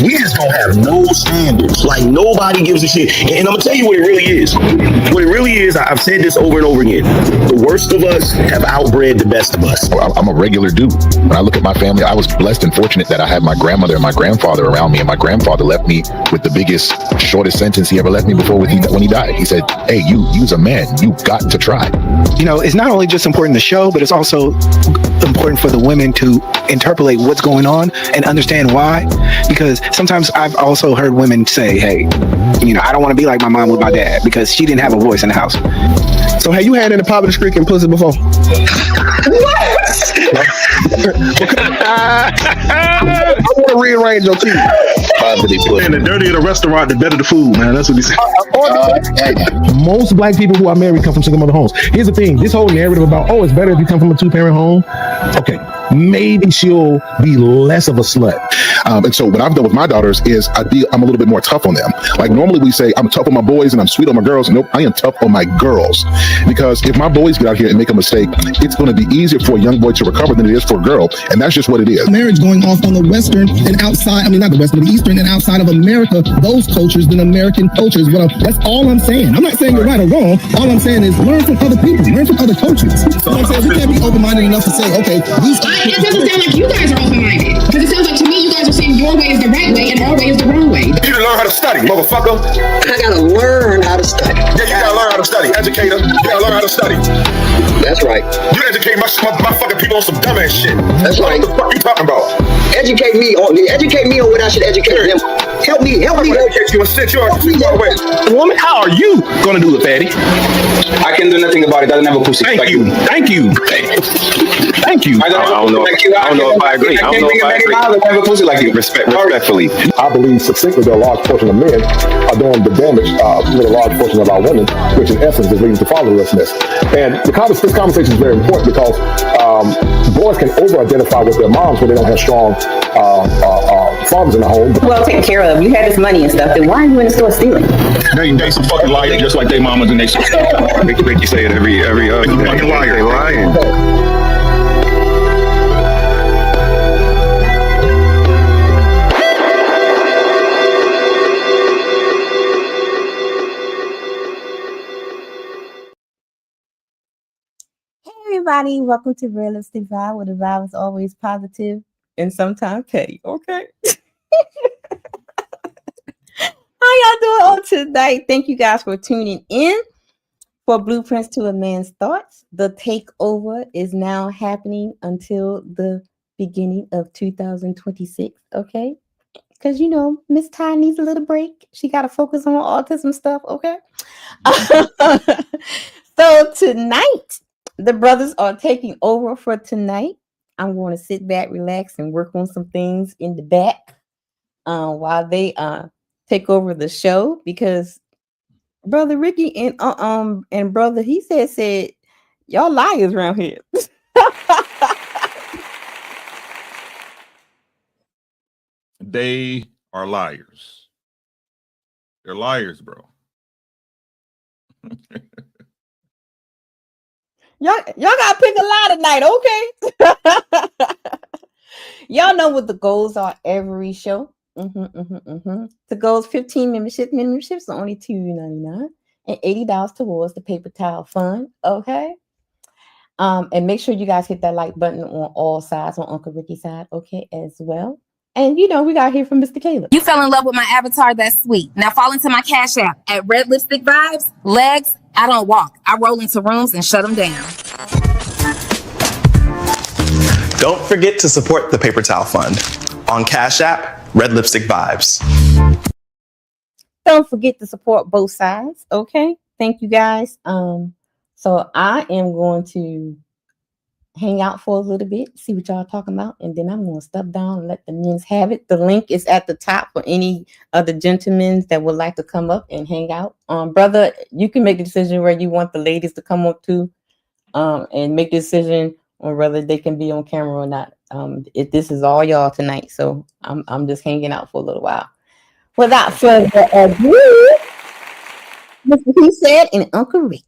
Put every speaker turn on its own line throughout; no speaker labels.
we just don't have no standards. Like nobody gives a shit. And I'm gonna tell you what it really is. What it really is, I've said this over and over again. The worst of us have outbred the best of us.
I'm a regular dude. When I look at my family, I was blessed and fortunate that I had my grandmother and my grandfather around me, and my grandfather left me with the biggest, shortest sentence he ever left me before when he died. He said, hey, you's a man, you got to try.
You know, it's not only just important to show, but it's also important for the women to interpolate what's going on and understand why. Because sometimes I've also heard women say, hey, you know, I don't want to be like my mom with my dad because she didn't have a voice in the house.
So have you had any popping streak and pussy before? I want to rearrange your teeth.
Man, the dirtier the restaurant, the better the food, man. That's what he said.
Most black people who are married come from single mother homes. Here's the thing: this whole narrative about, oh, it's better if you come from a 2-parent home. Okay, maybe she'll be less of a slut.
And so what I've done with my daughters is I'm a little bit more tough on them. Like normally we say I'm tough on my boys and I'm sweet on my girls. Nope, I am tough on my girls. Because if my boys get out here and make a mistake, it's going to be easier for a young boy to recover than it is for a girl. And that's just what it is.
Marriage going off on the Western and outside, I mean, not the Western, the Eastern and outside of America, those cultures than American cultures. Well, that's all I'm saying. I'm not saying you're right or wrong. All I'm saying is learn from other people, learn from other cultures. So I'm saying we can't be open-minded enough to say, okay, these.
It doesn't sound like you guys are open-minded. Because it sounds like to me you guys are saying your way is the right way and our way is the wrong way.
You need to learn how to study, motherfucker.
I gotta learn how to study.
Yeah, you gotta learn how to study. Educator, you gotta learn how to study.
That's right.
You educate my fucking people on some dumbass shit.
That's right.
What the fuck you talking about?
Educate me on what I should educate them. Help me.
Educate you and sit you on way.
Woman, how are you gonna do it, fatty?
I can do nothing about it. Doesn't have a pussy.
Thank you. Thank you. Thank you.
I don't know. I don't know if I agree. I don't know if I agree. I have a pussy like you. Respectfully.
I believe succinctly that a large portion of men are doing the damage with a large portion of our women, which in essence is leading to fatherlessness. And this conversation is very important because boys can over-identify with their moms when they don't have strong fathers in the home.
Well taken care of. You had this money and stuff. Then why are you in the store stealing?
They some fucking liars, just like they mamas and they make you say it every fucking liar. Lying.
Everybody, welcome to Realistic Vibe, where the vibe is always positive and sometimes petty. Okay. How y'all doing on tonight? Thank you guys for tuning in for Blueprints to a Man's Thoughts. The takeover is now happening until the beginning of 2026. Okay. Because, you know, Miss Ty needs a little break. She got to focus on autism stuff. Okay. So tonight, the brothers are taking over for tonight. I'm going to sit back, relax, and work on some things in the back while they take over the show, because Brother Ricky and Brother he said y'all liars around here.
They are liars. They're liars, bro.
Y'all gotta pick a lie tonight, okay? Y'all know what the goals are every show. The goals: 15 memberships are only $2.99 and $80 towards the paper towel fund. Okay. And make sure you guys hit that like button on all sides, on Uncle Ricky's side, okay, as well. And you know, we got to hear from Mr. Caleb.
You fell in love with my avatar, that's sweet. Now fall into my Cash App at Red Lipstick Vibes. Legs, I don't walk. I roll into rooms and shut them down.
Don't forget to support the Paper Towel Fund on Cash App, Red Lipstick Vibes.
Don't forget to support both sides, okay? Thank you guys. So I am going to hang out for a little bit, see what y'all talking about, and then I'm going to step down and let the men's have it. The link is at the top for any of the gentlemen that would like to come up and hang out. Brother, you can make the decision where you want the ladies to come up to, and make the decision on whether they can be on camera or not. This is all y'all tonight, so I'm just hanging out for a little while. Without further ado, Mr. He said and Uncle Ricky.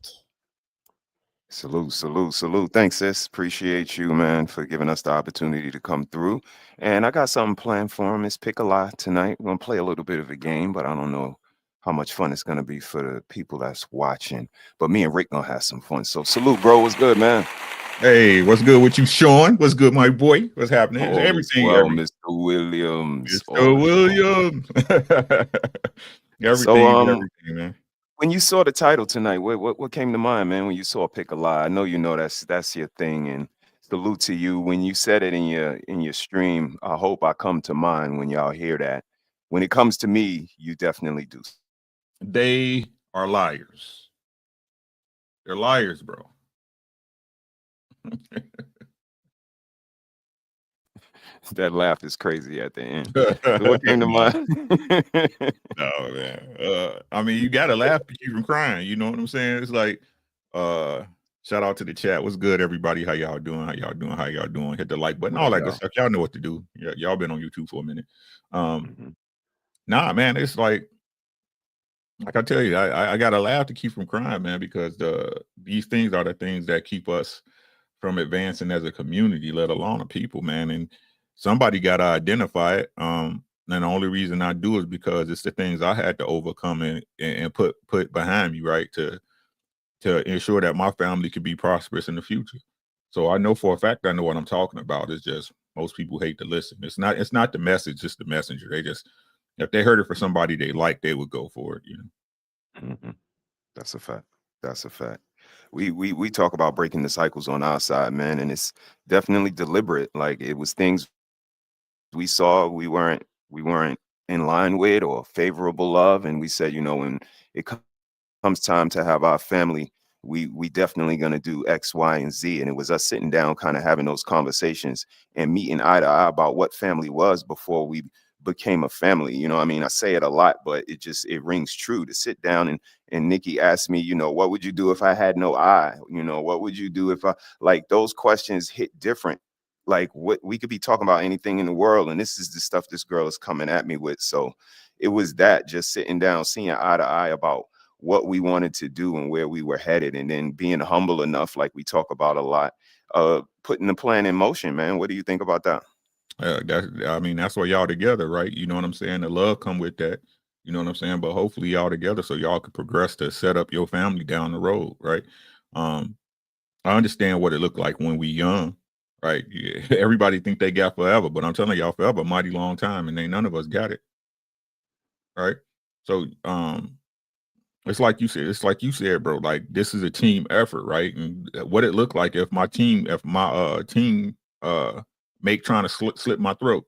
Salute. Thanks, sis. Appreciate you, man, for giving us the opportunity to come through. And I got something planned for him. It's Pick a Lot tonight. We're gonna play a little bit of a game, but I don't know how much fun it's gonna be for the people that's watching. But me and Rick gonna have some fun. So salute, bro. What's good, man?
Hey, what's good with you, Sean? What's good, my boy? What's happening?
All is well, Mr. Williams.
Mr. Williams. Everything, man.
When you saw the title tonight, what came to mind, man? When you saw Pick a Lie, I know you know that's your thing, and salute to you. When you said it in your stream, I hope I come to mind when y'all hear that. When it comes to me, you definitely do.
They are liars. They're liars, bro.
That laugh is crazy at the end. So what came to mind?
No, man. I mean, you gotta laugh to keep from crying. You know what I'm saying? It's like, shout out to the chat. What's good, everybody? How y'all doing? How y'all doing? Hit the like button, all that good stuff. Y'all know what to do. Yeah, y'all been on YouTube for a minute. Nah, man, it's like I tell you, I gotta laugh to keep from crying, man, because these things are the things that keep us from advancing as a community, let alone a people, man. And somebody got to identify it. And the only reason I do is because it's the things I had to overcome and put behind me, right, to ensure that my family could be prosperous in the future. So I know for a fact I know what I'm talking about. It's just most people hate to listen. It's not the message, it's the messenger. They just, if they heard it for somebody they like, they would go for it, you know.
That's a fact. We talk about breaking the cycles on our side, man, and it's definitely deliberate. Like it was things we saw we weren't in line with or favorable of, and we said, you know, when it comes time to have our family, we definitely gonna do X, Y, and Z. And it was us sitting down, kind of having those conversations and meeting eye to eye about what family was before we became a family. You know, I mean, I say it a lot, but it rings true to sit down and Nikki asked me, you know, what would you do if I had no eye? You know, what would you do if I, like, those questions hit different. Like, what we could be talking about anything in the world, and this is the stuff this girl is coming at me with. So it was that, just sitting down, seeing eye to eye about what we wanted to do and where we were headed, and then being humble enough, like we talk about a lot, putting the plan in motion, man. What do you think about that?
That's why y'all together, right? You know what I'm saying? The love come with that. You know what I'm saying? But hopefully y'all together so y'all can progress to set up your family down the road, right? I understand what it looked like when we young, right? Yeah. Everybody think they got forever, but I'm telling y'all, forever a mighty long time, and ain't none of us got it, right? So it's like you said, bro. Like, this is a team effort, right? And what it looked like if my team make trying to slip my throat.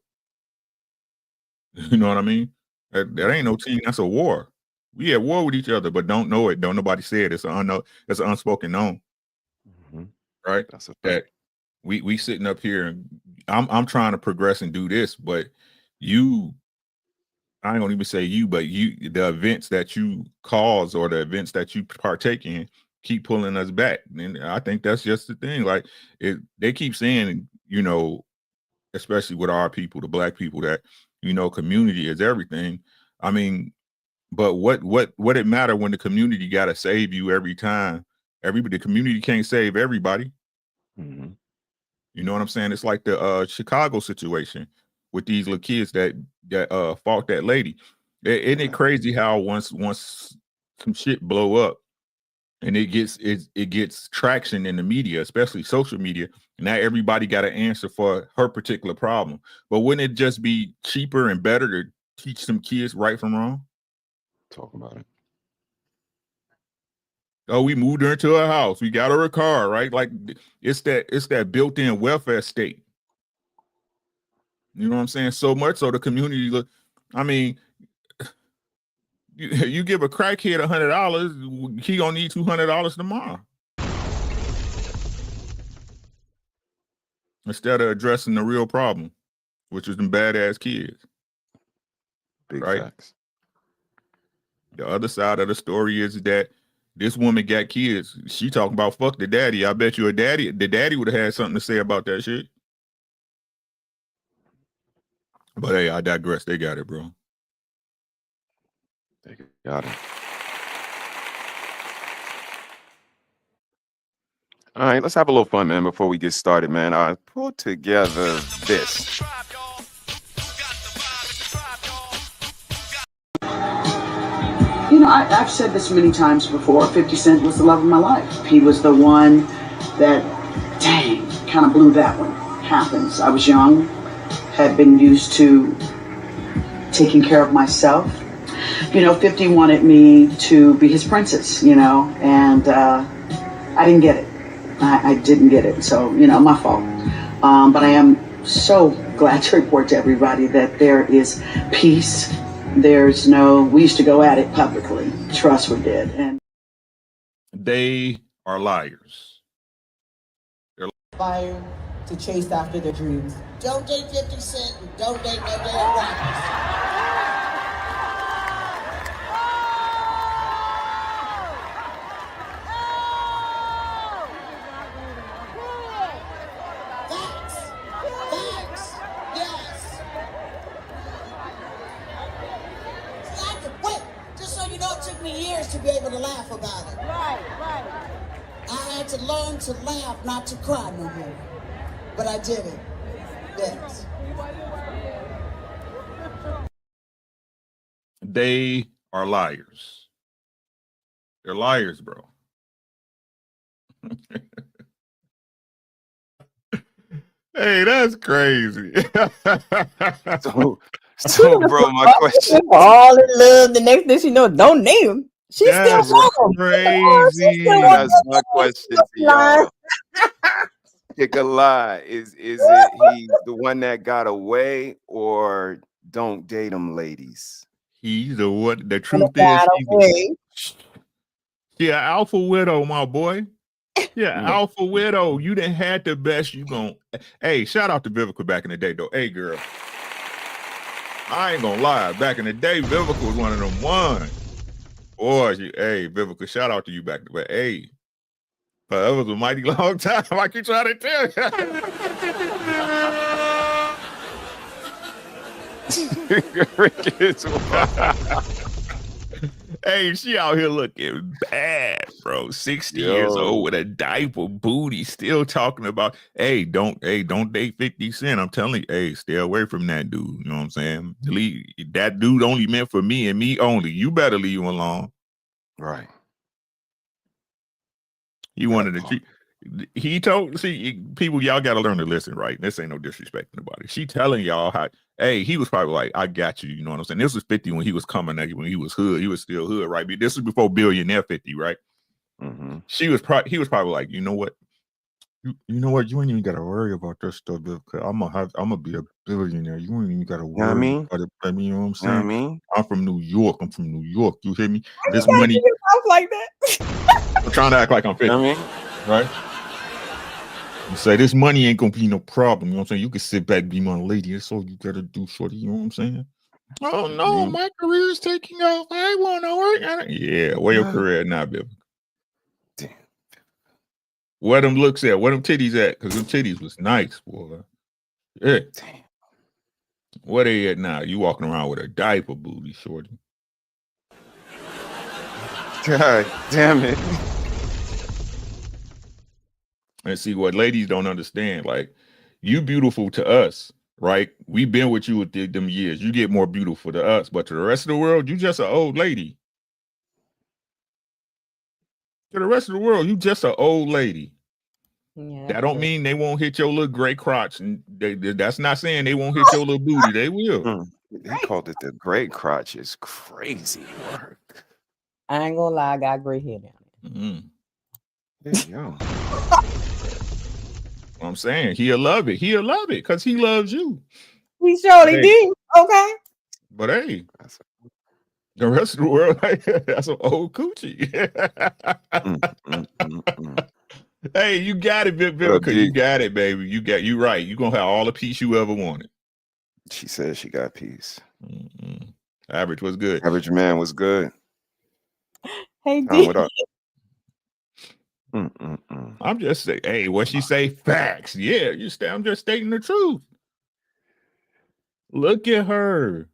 You know what I mean? That ain't no team. That's a war. We at war with each other, but don't know it. Don't nobody say it. It's an unspoken known. Right? That's a fact. That we sitting up here and I'm trying to progress and do this, but I ain't gonna even say you, but the events that you cause or the events that you partake in keep pulling us back. And I think that's just the thing. Like, they keep saying, you know, especially with our people, the black people, that, you know, community is everything. I mean, but what it matter when the community got to save you every time? The community can't save everybody. You know what I'm saying? It's like the Chicago situation with these little kids that fought that lady. Isn't it crazy how once some shit blow up and it gets traction in the media, especially social media, now everybody got an answer for her particular problem. But wouldn't it just be cheaper and better to teach some kids right from wrong?
Talk about it.
Oh, we moved her into a house. We got her a car, right? Like, it's that built-in welfare state. You know what I'm saying? So much so the community look. I mean, you give a crackhead $100, he gonna need $200 tomorrow. Instead of addressing the real problem, which is them badass kids.
Big
right?
Facts.
The other side of the story is that this woman got kids. She talking about fuck the daddy. I bet you the daddy would have had something to say about that shit. But hey, I digress. They got it, bro.
They got it. All right, let's have a little fun, man, before we get started, man. I pulled together this.
You know, I've said this many times before. 50 Cent was the love of my life. He was the one that, dang, kind of blew that one. Happens. I was young, had been used to taking care of myself. You know, 50 wanted me to be his princess, you know, and I didn't get it. I didn't get it. So, you know, my fault. But I am so glad to report to everybody that there is peace. There's no, we used to go at it publicly. Trust we did. And
they are liars. They're
Fire to chase after their dreams. Don't date 50 Cent. Don't date no damn rappers. To be able to laugh about it. Right. I had to learn to laugh, not to cry no more. But I did it. Yes.
They are liars. They're liars, bro. Hey, that's crazy.
So, bro, my question.
All in love. The next thing she know, don't name him. She's
that's
still
crazy.
That's my question to y'all. Pick a lie. Is it he's the one that got away, or don't date him, ladies?
He's the one. The truth is, she an alpha widow, my boy. Yeah, alpha widow. You done had the best. You gon' Hey, shout out to Vivica back in the day, though. Hey, girl. I ain't gonna lie. Back in the day, Vivica was one of them ones. Boy, hey, Vivica, shout out to you back there. Hey, that was a mighty long time. I keep trying to tell you. Hey, she out here looking bad, bro. 60 years old with a diaper booty, still talking about, hey, don't date 50 Cent. I'm telling you, hey, stay away from that dude. You know what I'm saying? That dude only meant for me and me only. You better leave him alone.
Right.
He wanted to cheat. He told, see, people, y'all got to learn to listen, right? This ain't no disrespect to nobody. She telling y'all how, hey, he was probably like, I got you. You know what I'm saying? This was 50 when he was coming at you, when he was hood. He was still hood, right? This was before billionaire 50, right?
Mm-hmm.
He was probably like, you know what? You know what? You ain't even got to worry about this stuff, because I'm gonna be a billionaire. You ain't even got to worry about it. I mean, you know what I'm saying?
You know what I mean?
I'm from New York. You hear me?
Why
This
you
money.
talk like that?
I'm trying to act like I'm 50.
You know what I mean?
Right? You say this money ain't gonna be no problem. You know what I'm saying? You can sit back, be my lady. That's all you gotta do, shorty. You know what I'm saying? Oh no, my career is taking off. I wanna work. Yeah, where your career at now, baby?
Damn.
Where them looks at? Where them titties at? Because them titties was nice, boy. Yeah.
Damn.
Where they at now? You walking around with a diaper booty, shorty.
God damn it.
And see what ladies don't understand. Like, you beautiful to us, right? We've been with you with them years. You get more beautiful to us, but to the rest of the world, you just an old lady. To the rest of the world, you just an old lady.
Yeah,
that don't mean they won't hit your little gray crotch, and that's not saying they won't hit your little booty. They will.
He called it the gray crotch. Is crazy work.
I ain't gonna lie, I got gray hair down
there.
There you go.
I'm saying he'll love it. He'll love it because he loves you.
He surely did. Okay.
But hey, the rest of the world, that's an old coochie. Hey, you got it, Vivica. You got it, baby. You right. You gonna have all the peace you ever wanted.
She said she got peace.
Average was good.
Average man was good.
Hey, D.
What up?
I'm just saying, hey, what she say? Facts. Yeah, I'm just stating the truth. Look at her.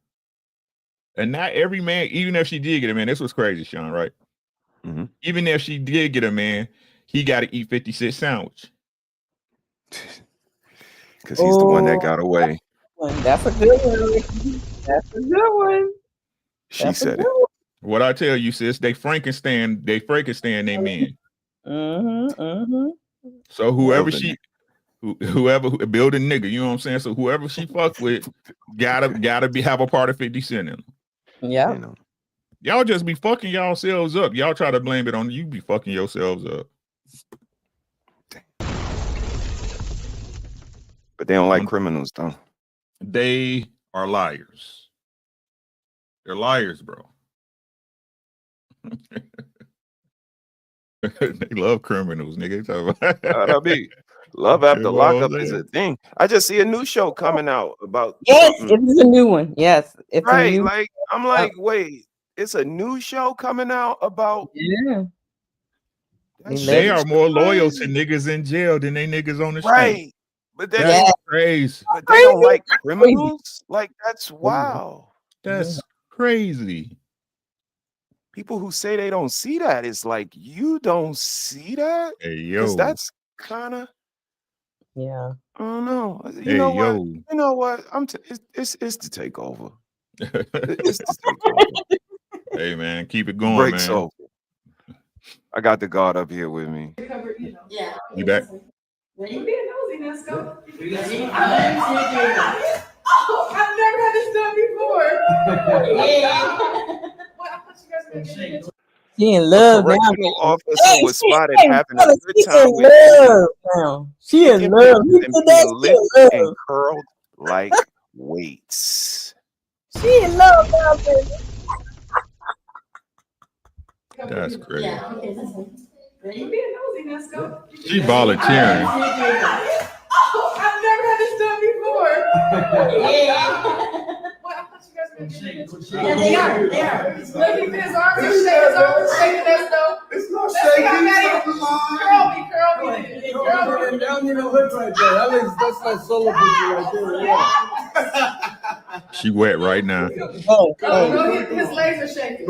And not every man, even if she did get a man, this was crazy, Sean, right?
Mm-hmm.
Even if she did get a man, he got to eat 50-cent sandwich.
Because he's the one that got away.
That's a good one. That's a good one.
She said it.
What I tell you, sis, they Frankenstein they men. So whoever building nigga, you know what I'm saying? So whoever she fuck with gotta have a part of 50 Cent in them.
Yeah.
You know.
Y'all just be fucking yourselves up. Y'all try to blame it on you, be fucking yourselves up.
But they don't like criminals, though.
They are liars. They're liars, bro. They love criminals, nigga.
I mean, love after lockup is a thing. I just see a new show coming out about.
Yes, it is a new one. Yes, it's
right.
A new
Like I'm like, wait, it's a new show coming out about.
Yeah.
They are more loyal to niggas in jail than they niggas on the street.
Right. But
that's crazy.
But they don't like criminals. Like that's wow.
That's crazy.
People who say they don't see that, it's like you don't see that.
Hey yo,
that's kind of.
Yeah.
I don't know.
Hey yo,
You know what? It's the takeover. It's the takeover.
Hey man, keep it going,
Breaks
man.
over. I got the God up here with me.
Yeah.
You back?
You being nosy, let's go. Oh, I've never had this done before. Yeah.
She in love now.
Correctional officer was spotted having a good time
in
with
love now. She in
chicken
love.
fingers and being
She in
lifted and
love.
curled like weights.
She in love now, baby.
That's crazy.
Yeah, okay, you being nosy, let's go.
She volunteering.
Oh, I've never had this done before. Yeah. What? I thought you guys were gonna do. Yeah, they are. They are. Look at his arms are shaking. His arms are shaking. Let's go. It's not shaking. Curl me.
I don't need no hood right there. That's like solo pussy right there.
She wet right now.
His legs are shaking.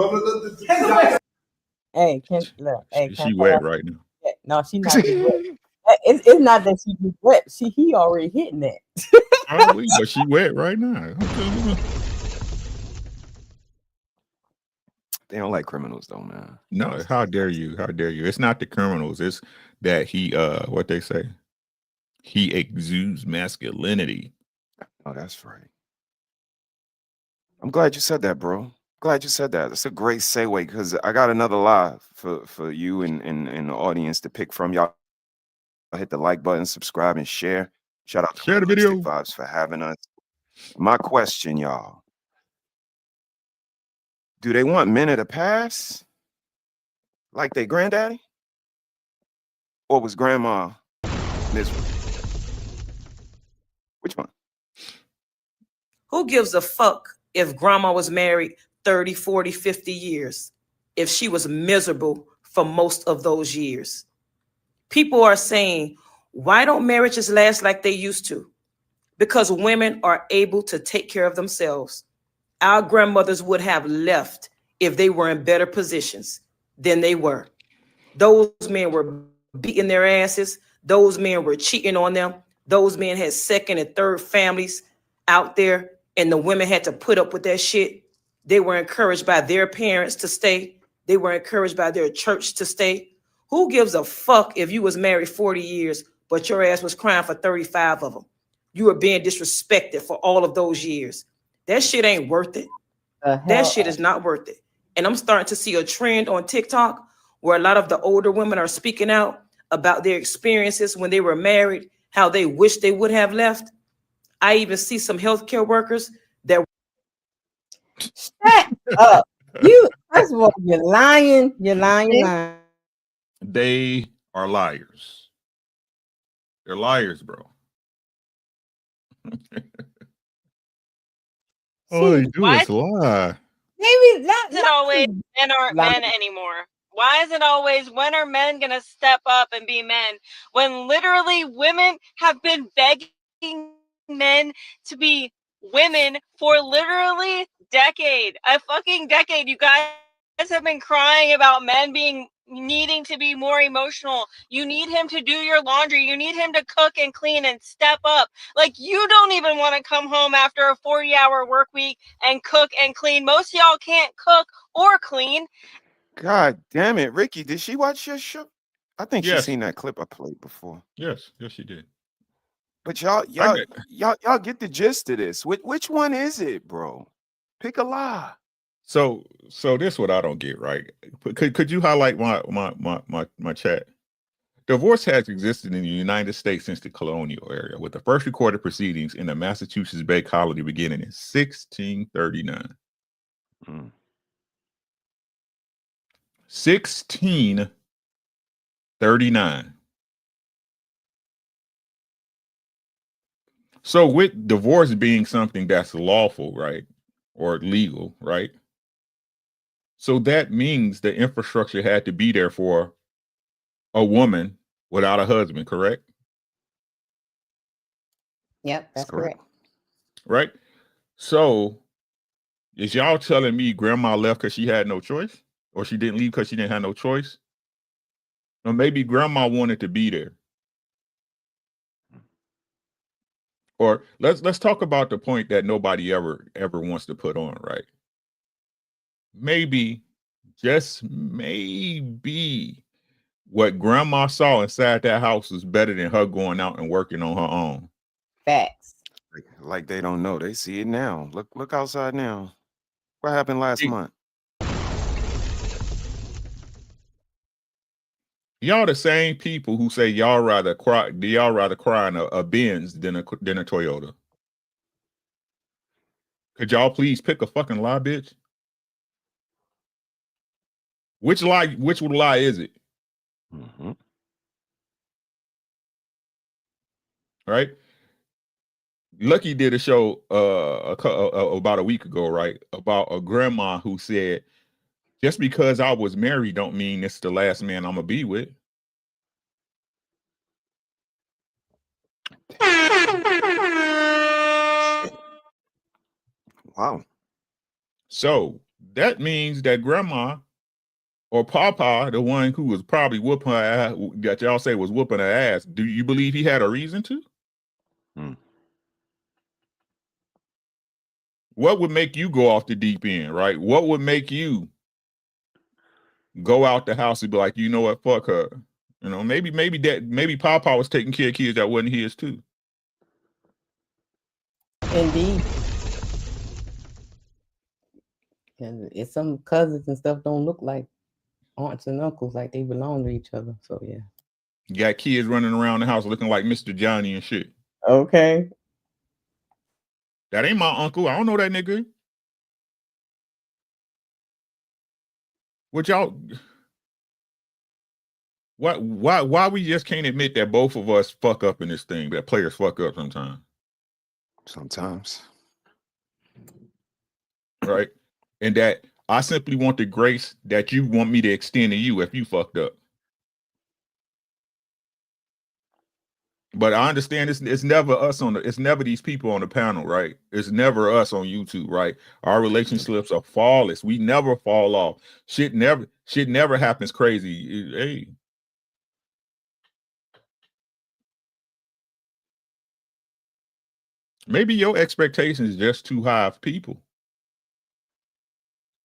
Hey, look. Hey,
She wet right now.
No, she not just wet. It's not that she just wet. He already hitting that.
But she wet right now.
They don't like criminals though, man.
No, how dare you? How dare you? It's not the criminals. It's that he what they say. He exudes masculinity.
Oh, that's right. I'm glad you said that, bro. Glad you said that. It's a great segue because I got another live for you and the audience to pick from. Y'all hit the like button, subscribe, and share. Shout out to
Share the video.
Vibes for having us. My question, y'all. Do they want men to pass like their granddaddy? Or was grandma miserable? Which one?
Who gives a fuck if grandma was married 30, 40, 50 years, if she was miserable for most of those years? People are saying, why don't marriages last like they used to? Because women are able to take care of themselves. Our grandmothers would have left if they were in better positions than they were. Those men were beating their asses. Those men were cheating on them. Those men had second and third families out there, and the women had to put up with that shit. They were encouraged by their parents to stay. They were encouraged by their church to stay. Who gives a fuck if you was married 40 years, but your ass was crying for 35 of them? You were being disrespected for all of those years. That shit ain't worth it. That shit is not worth it. And I'm starting to see a trend on TikTok where a lot of the older women are speaking out about their experiences when they were married, how they wish they would have left. I even see some healthcare workers that.
Shut up. You, first of all, you're lying. You're lying. You're lying.
They are liars. They're liars, bro. All they do is lie.
Maybe
Why is it always men anymore? Why is it always when are men gonna step up and be men when literally women have been begging men to be women for literally a fucking decade, you guys. have been crying about men needing to be more emotional. You need him to do your laundry. You need him to cook and clean and step up. Like, you don't even want to come home after a 40-hour work week and cook and clean. Most of y'all can't cook or clean.
God damn it, Ricky! Did she watch your show? I think she's
Yes.
seen that clip I played before.
Yes, she did.
But y'all get the gist of this. Which one is it, bro? Pick a lie.
So this what I don't get, right? Could you highlight my chat? Divorce has existed in the United States since the colonial era, with the first recorded proceedings in the Massachusetts Bay Colony beginning in 1639. 1639. So with divorce being something that's lawful, right, or legal, right? So that means the infrastructure had to be there for a woman without a husband, correct?
Yep, that's correct.
Right? So is y'all telling me grandma left because she had no choice? Or she didn't leave because she didn't have no choice? Or maybe grandma wanted to be there. Or let's talk about the point that nobody ever wants to put on, right? Maybe, just maybe, what grandma saw inside that house was better than her going out and working on her own.
Facts.
Like they don't know. They see it now. Look outside now. What happened last month?
Y'all the same people who say y'all rather cry in a Benz than a Toyota. Could y'all please pick a fucking lie, bitch? Which lie is it? Right? Lucky did a show about a week ago, right? About a grandma who said, just because I was married don't mean it's the last man I'm gonna be with.
Wow.
So that means that grandma or Papa, the one who was probably whooping her ass, that y'all say was whooping her ass, do you believe he had a reason to? What would make you go off the deep end, right? What would make you go out the house and be like, you know what, fuck her? You know, maybe Papa was taking care of kids that wasn't his too.
Indeed. And it's some cousins and stuff don't look like aunts and uncles, like they belong to each other. So yeah.
You got kids running around the house looking like Mr. Johnny and shit.
Okay.
That ain't my uncle. I don't know that nigga. What y'all? Why we just can't admit that both of us fuck up in this thing? That players fuck up sometimes.
Sometimes.
Right? And that I simply want the grace that you want me to extend to you if you fucked up. But I understand it's never us it's never these people on the panel, right? It's never us on YouTube, right? Our relationships are flawless. We never fall off. Shit never happens crazy. Hey. Maybe your expectation is just too high of people.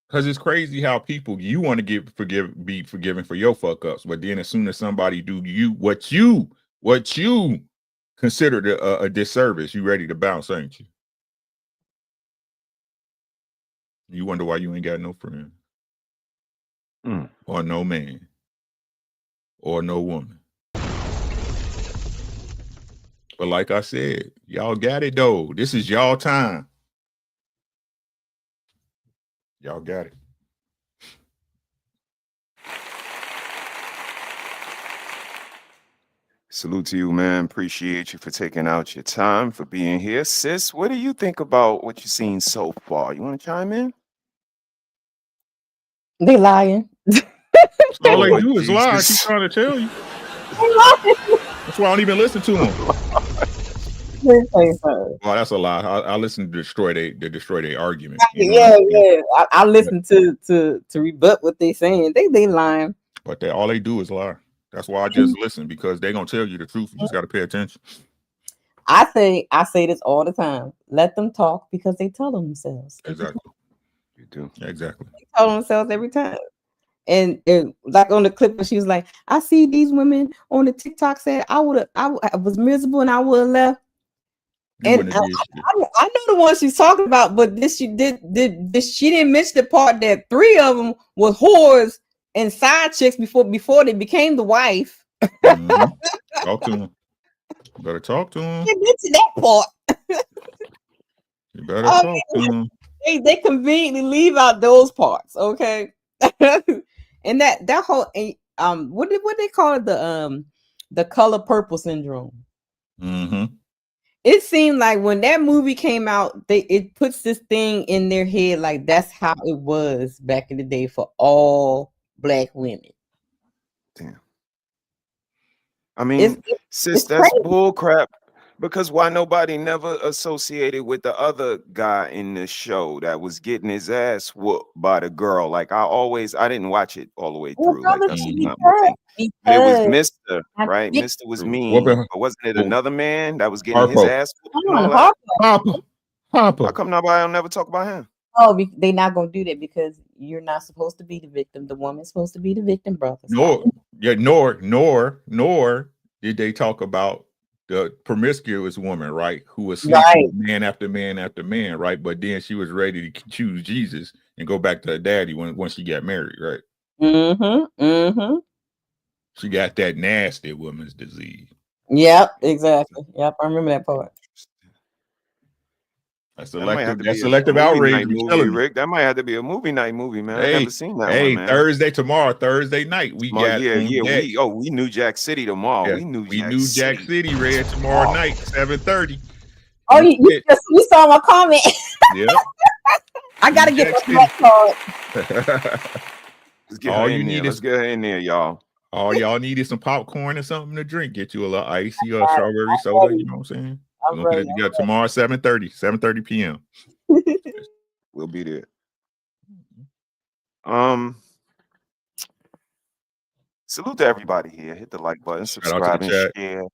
Because it's crazy how people, you want to be forgiven for your fuck ups, but then as soon as somebody do you what you considered a disservice, you ready to bounce, ain't you? You wonder why you ain't got no friend, or no man, or no woman. But like I said, y'all got it though. This is y'all time. Y'all got it.
Salute to you, man. Appreciate you for taking out your time, for being here. Sis, what do you think about what you've seen so far? You want to chime in?
They lying.
All they do is lie. I keep trying to tell you. That's why I don't even listen to them. Well, that's a lie. I listen to destroy their argument. You know
Yeah,
what I mean?
yeah. I listen to rebut what they saying. They lying.
But all they do is lie. That's why I just listen, because they're gonna tell you the truth. You just gotta pay attention.
I say this all the time. Let them talk because they tell themselves.
Exactly.
You do.
Exactly.
They tell themselves every time. And like on the clip where she was like, I see these women on the TikTok said I was miserable and I would have left. And I know the one she's talking about, but this she didn't mention the part that 3 of them was whores and side chicks before they became the wife.
Talk to them. You better talk to them.
Didn't mention that part.
You better talk to them.
They conveniently leave out those parts, okay? And that whole what they call it, the color purple syndrome. It seemed like when that movie came out, it puts this thing in their head like that's how it was back in the day for all black women.
Damn. I mean, sis, that's bull crap. Because why nobody never associated with the other guy in the show that was getting his ass whooped by the girl? Like I didn't watch it all the way through. Like that's not my thing. But it was Mr. Right? Mr. was mean. But wasn't it another man that was getting his ass whooped and all that? How come nobody will never talk about him?
Oh, they're not gonna do that because you're not supposed to be the victim. The woman's supposed to be the victim, brother.
Nor did they talk about the promiscuous woman, right, who was sleeping with man after man after man, right? But then she was ready to choose Jesus and go back to her daddy when she got married, right? She got that nasty woman's disease.
Yep, exactly. Yep, I remember that part.
That's selective outrage.
Movie, Rick. That might have to be a movie night movie, man. I've never seen that one, man.
Thursday night. We got
we knew Jack City tomorrow.
Yeah,
we knew
Jack City Red tomorrow night, 7:30.
Oh, you saw my comment.
Yep.
I gotta get
that card. Let's get her in there, y'all.
All y'all need is some popcorn and something to drink. Get you a little icy or strawberry soda. You know what I'm saying? We're gonna put it together tomorrow, 7:30 p.m.
We'll be there. Salute to everybody here. Hit the like button, subscribe, and share.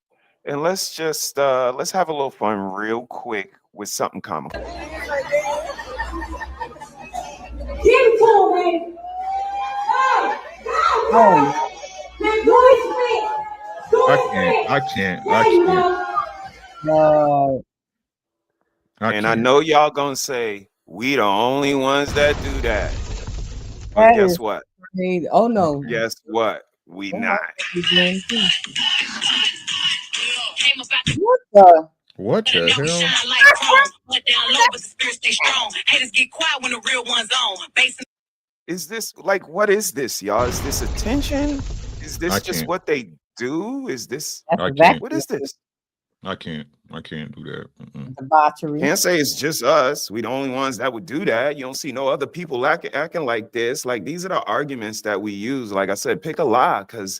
And let's just let's have a little fun real quick with something comical.
Give it to him, man.
I can't.
And I know y'all gonna say we the only ones that do that. But guess what?
Oh no.
Guess what? We not.
What the
hell?
Is this like what is this, y'all? Is this attention? Is this just what they do? Is this what is this?
I can't do that.
Debauchery.
Can't say it's just us. We the only ones that would do that. You don't see no other people acting like this. Like these are the arguments that we use. Like I said, pick a lie, because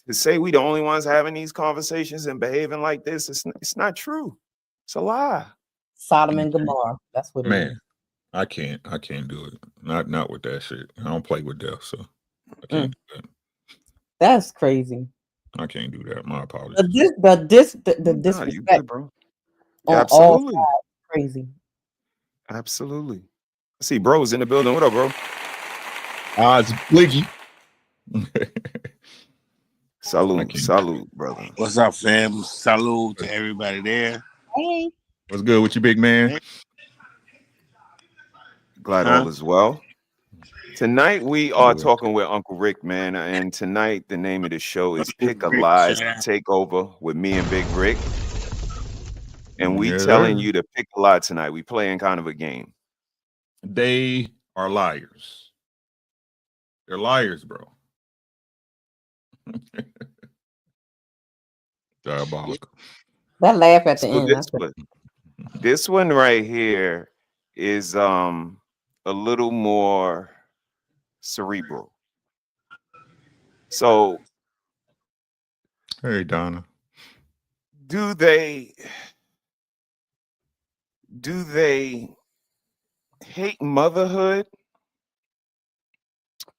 to say we the only ones having these conversations and behaving like this, it's not true. It's a lie.
Sodom and Gomorrah. That's what it is.
I can't do it. Not with that shit. I don't play with death, so I can't do that.
That's crazy.
I can't do that. My apologies.
The disrespect,
bro.
Absolutely crazy.
Absolutely. I see bro's in the building. What up, bro?
It's Bliggy.
Salute, brother.
What's up, fam? Salute to everybody there.
Hey.
What's good with you, big man?
Glad all is well. Tonight we are talking with Uncle Rick, man, and tonight the name of the show is Pick a Lie Takeover with me and Big Rick, and we telling you to pick a lie tonight. We playing kind of a game.
They are liars. They're liars, bro. Diabolical.
That laugh at the end.
This one right here is a little more cerebral. So,
hey Donna,
do they do they hate motherhood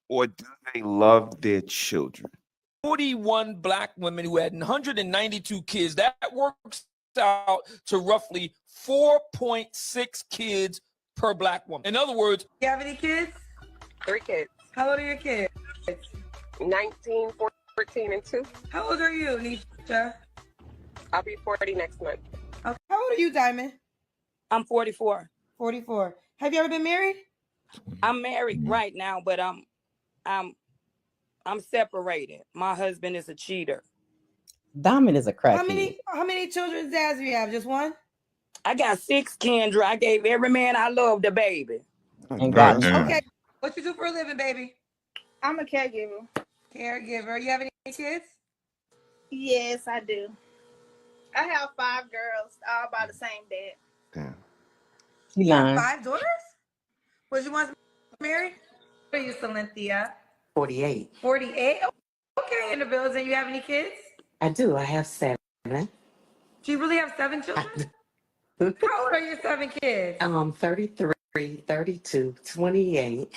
or do they love their children?
41 black women who had 192 kids. That works out to roughly 4.6 kids per black woman. In other words,
You have any kids?
3 kids.
How old are your kids?
19, 14, and 2.
How old are you, Nisha?
I'll be 40 next month.
Okay. How old are you, Diamond?
I'm 44.
44. Have you ever been married?
I'm married right now, but I'm separated. My husband is a cheater.
Diamond is a crackhead.
How many children's dads do you have? Just one?
I got 6, Kendra. I gave every man I loved a baby.
And got you.
Okay. What you do for a living, baby?
I'm a caregiver.
Caregiver. You have any kids?
Yes, I do. I have 5 girls, all by the same dad.
Damn.
She
You have
lying.
5 daughters? Was you once married? What are you, Cynthia?
48.
48? Okay, in the building. You have any kids?
I do. I have 7.
Do you really have 7 children? How old are your 7 kids?
33, 32, 28,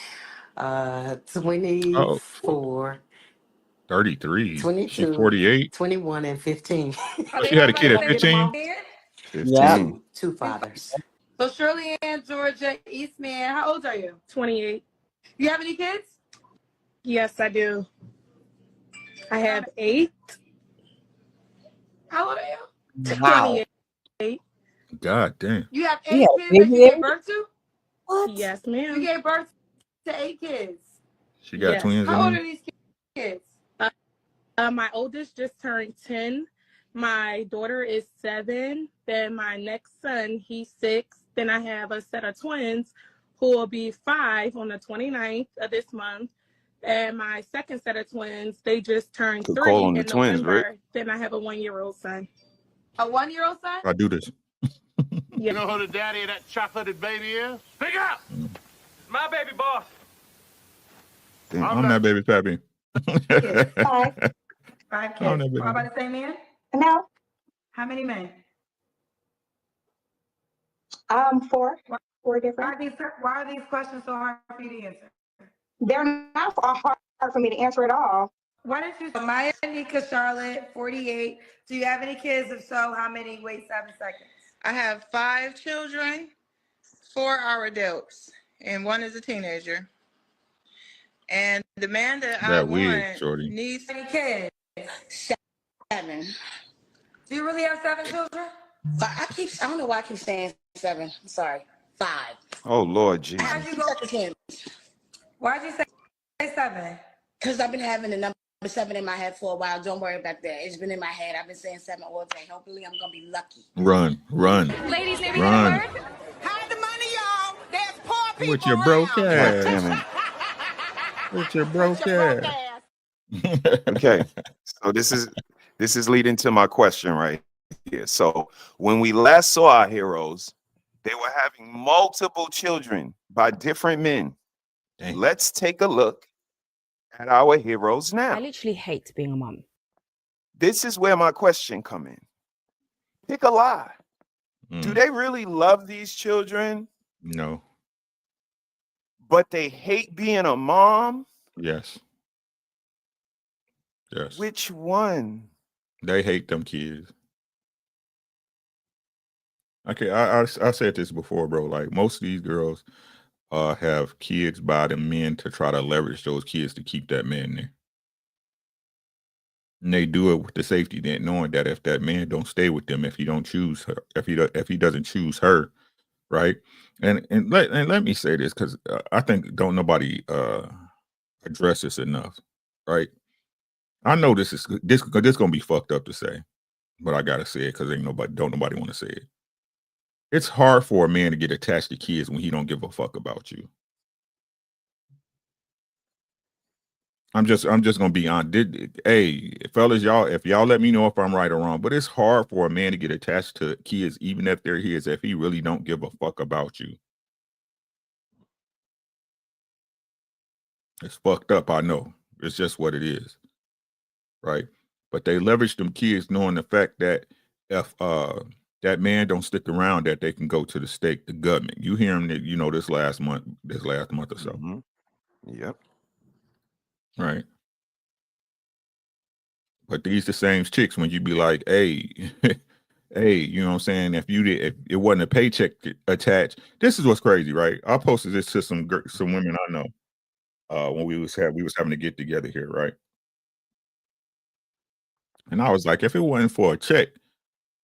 24,
33.
22,
She's 48.
21, and 15.
She had a kid at 15.
15. Two fathers.
So Shirley Ann, Georgia, Eastman, how old are you?
28.
You have any kids?
Yes, I do. I have 8.
How old are you?
Wow.
28.
God damn.
You have 8
Yeah,
kids that you
baby.
gave birth to?
What? Yes, ma'am.
You gave birth to 8 kids.
She got twins
How old
in
are
her.
these kids?
My oldest just turned 10. My daughter is 7. Then my next son, he's 6. Then I have a set of twins who will be 5 on the 29th of this month. And my second set of twins, they just turned
Could
3
call on
in
the twins,
November.
Rick.
Then I have a 1-year-old son.
A 1-year-old son?
I do this.
Yeah.
You know who the daddy of that chocolated baby is? Speak up! My baby boss.
Damn, I'm that baby pappy.
5
I'm
kids.
that baby.
All by the same man?
No.
How many men?
4. 4 different.
Why are these questions so hard for you to answer?
They're not hard for me to answer at all.
Why didn't you? Maya, Nika, Charlotte, 48. Do you have any kids? If so, how many? Wait 7 seconds.
I have 5 children, 4 are adults, and 1 is a teenager. And the man that I
That wig,
want
shorty.
needs
Any kids?
7.
Do you really have 7 children?
I don't know why I keep saying 7. I'm sorry. 5.
Oh Lord Jesus.
Why'd you go? Why'd you say 7?
Because I've been having the number 7 in my head for a while. Don't worry about that. It's been in my head. I've been saying 7 all day. Hopefully, I'm gonna be lucky.
Run.
Ladies, let me
Run.
get a word. Hide the money, y'all. There's poor people.
With your broke
God
ass.
damn it.
With your broke ass.
Okay. So this is leading to my question right here. So when we last saw our heroes, they were having multiple children by different men.
Dang.
Let's take a look at our heroes now.
I literally hate being a mom.
This is where my question come in. Pick a lie. Do they really love these children,
No.
but they hate being a mom?
Yes. Yes.
Which one?
They hate them kids. Okay, I said this before, bro. Like most of these girls have kids by the men to try to leverage those kids to keep that man there. And they do it with the safety net, knowing that if that man don't stay with them, if he don't choose her, if he doesn't choose her, right? And let me say this, because I think don't nobody address this enough, right? I know this gonna be fucked up to say, but I gotta say it because don't nobody want to say it. It's hard for a man to get attached to kids when he don't give a fuck about you. I'm just gonna be on. Hey, fellas, if y'all let me know if I'm right or wrong, but it's hard for a man to get attached to kids, even if they're his, if he really don't give a fuck about you. It's fucked up, I know. It's just what it is. Right? But they leverage them kids knowing the fact that if that man don't stick around that they can go to the stake, the government. You hear him, this last month or so.
Mm-hmm. Yep.
Right. But these the same chicks when you be like, hey, hey, you know what I'm saying? If it wasn't a paycheck attached, this is what's crazy, right? I posted this to some women I know when we was having to get together here, right? And I was like, if it wasn't for a check,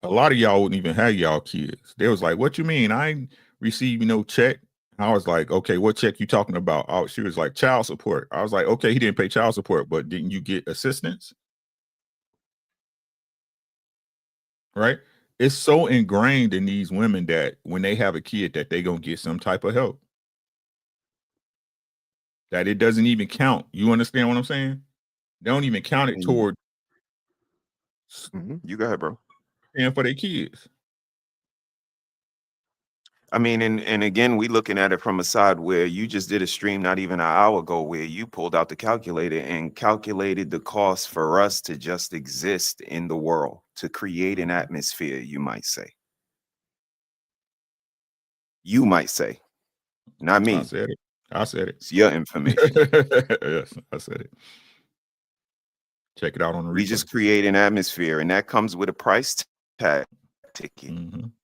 a lot of y'all wouldn't even have y'all kids. They was like, what you mean? I ain't receiving no check. I was like, okay, what check you talking about? Oh, she was like, child support. I was like, okay, he didn't pay child support, but didn't you get assistance? Right? It's so ingrained in these women that when they have a kid that they gonna get some type of help. That it doesn't even count. You understand what I'm saying? They don't even count it toward
You go ahead, bro.
And for their kids.
I mean, and again, we looking at it from a side where you just did a stream not even an hour ago where you pulled out the calculator and calculated the cost for us to just exist in the world, to create an atmosphere, you might say. You might say. Not me.
I said it.
It's your information.
Yes, I said it. Check it out on the replay.
We just create an atmosphere, and that comes with a price tag ticket.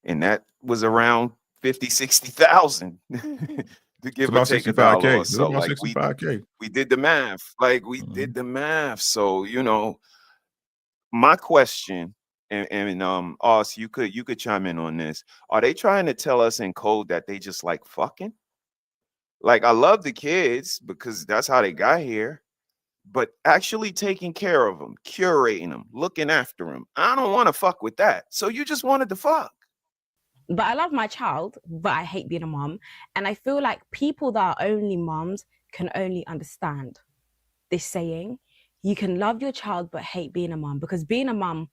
And that was around 50, 60,000 to give or take $1 or so.
Like
65K. We did the math. Like we did the math. So, my question, and Oz, you could chime in on this. Are they trying to tell us in code that they just like fucking? Like, I love the kids because that's how they got here. But actually taking care of them, curating them, looking after them, I don't want to fuck with that. So you just wanted to fuck.
But I love my child, but I hate being a mom. And I feel like people that are only moms can only understand this saying. You can love your child, but hate being a mom, because being a mom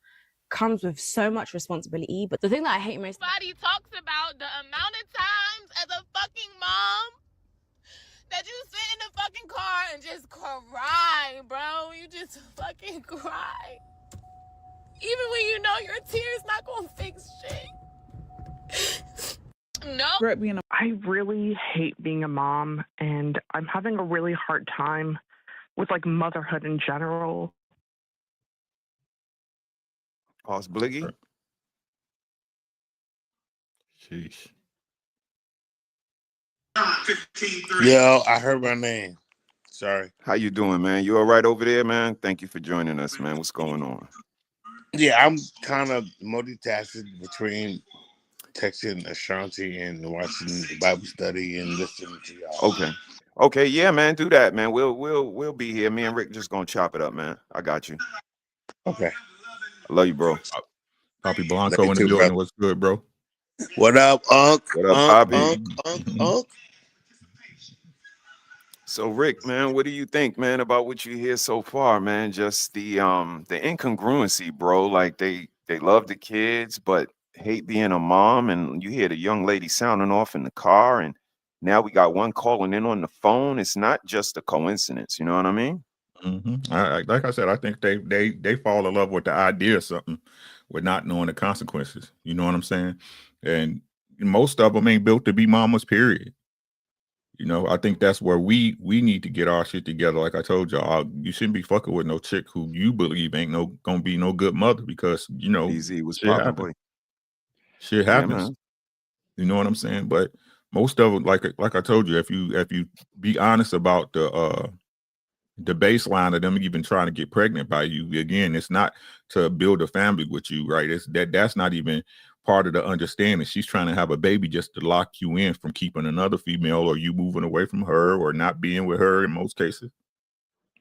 comes with so much responsibility. But the thing that I hate most...
Everybody talks about the amount of times as a fucking mom that you sit in the fucking car and just cry, bro. You just fucking cry. Even when you know your tears not gonna fix shit. No.
I really hate being a mom, and I'm having a really hard time with like motherhood in general.
Pause, Bliggy.
Sheesh.
Yo, I heard my name. Sorry.
How you doing, man? You all right over there, man? Thank you for joining us, man. What's going on?
Yeah, I'm kind of multitasking between texting Ashanti and watching the Bible study and listening to y'all.
Okay, yeah, man. Do that, man. We'll be here. Me and Rick just gonna chop it up, man. I got you.
Okay.
I love you, bro.
Poppy Blanco in the building.
Bro.
What's good, bro?
What up, Unc?
What up, Poppy?
Unc?
So, Rick, man, what do you think, man, about what you hear so far, man? Just the incongruency, bro. Like they love the kids, but hate being a mom. And you hear the young lady sounding off in the car, and now we got one calling in on the phone. It's not just a coincidence, you know what I mean?
Like I said, I think they fall in love with the idea of something, with not knowing the consequences. You know what I'm saying? And most of them ain't built to be mamas, period. I think that's where we need to get our shit together. Like I told y'all, you shouldn't be fucking with no chick who you believe ain't gonna be no good mother, because
Easy was
shit happens. Shit happens. You know what I'm saying? But most of it, like I told you, if you be honest about the baseline of them even trying to get pregnant by you, again, it's not to build a family with you, right? That's not even part of the understanding. She's trying to have a baby just to lock you in from keeping another female, or you moving away from her, or not being with her in most cases.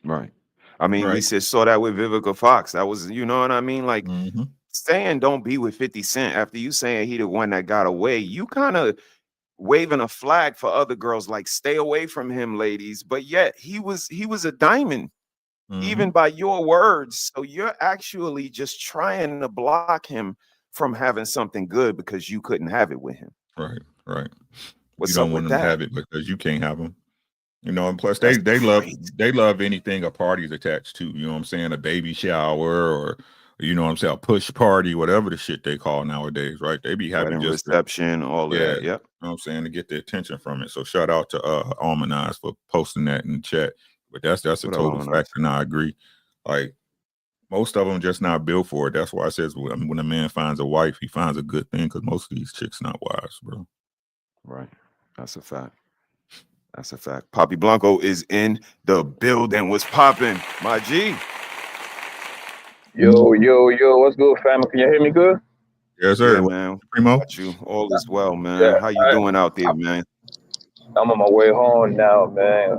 Right. I mean, we saw that with Vivica Fox. That was, you know what I mean? Like saying don't be with 50 Cent after you saying he the one that got away, you kind of waving a flag for other girls, like stay away from him, ladies. But yet he was a diamond, even by your words. So you're actually just trying to block him from having something good because you couldn't have it with him.
Right.
What's
you don't
up
want
with
them to
that?
have it because you can't have them. And plus they love anything a party's attached to. You know what I'm saying? A baby shower, or you know what I'm saying, a push party, whatever the shit they call nowadays, right? They be happy
Wedding
just to,
reception, all of
yeah,
that. Yep.
you know what I'm saying, to get the attention from it. So shout out to Almanize for posting that in the chat. But that's a
What up,
total
Almanize?
fact, and I agree. Like most of them just not built for it. That's why I says when a man finds a wife, he finds a good thing, because most of these chicks not wives, bro.
Right. That's a fact. That's a fact. Poppy Blanco is in the building. What's popping, my G?
Yo, what's good, family? Can you hear me good?
Yes, sir.
Yeah, man.
Primo?
Got you. All is well, man.
Yeah,
How you doing out there, man?
I'm on my way home now, man.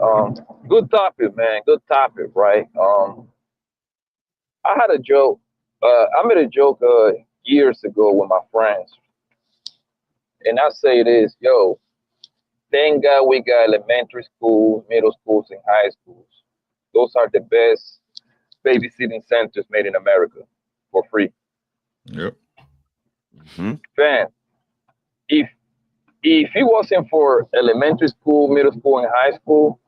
Good topic, man. Good topic, right? I had a joke. I made a joke years ago with my friends, and I say this, yo. Thank God we got elementary schools, middle schools, and high schools. Those are the best babysitting centers made in America for free.
Yep.
Mm-hmm.
Fam, if it wasn't for elementary school, middle school, and high school,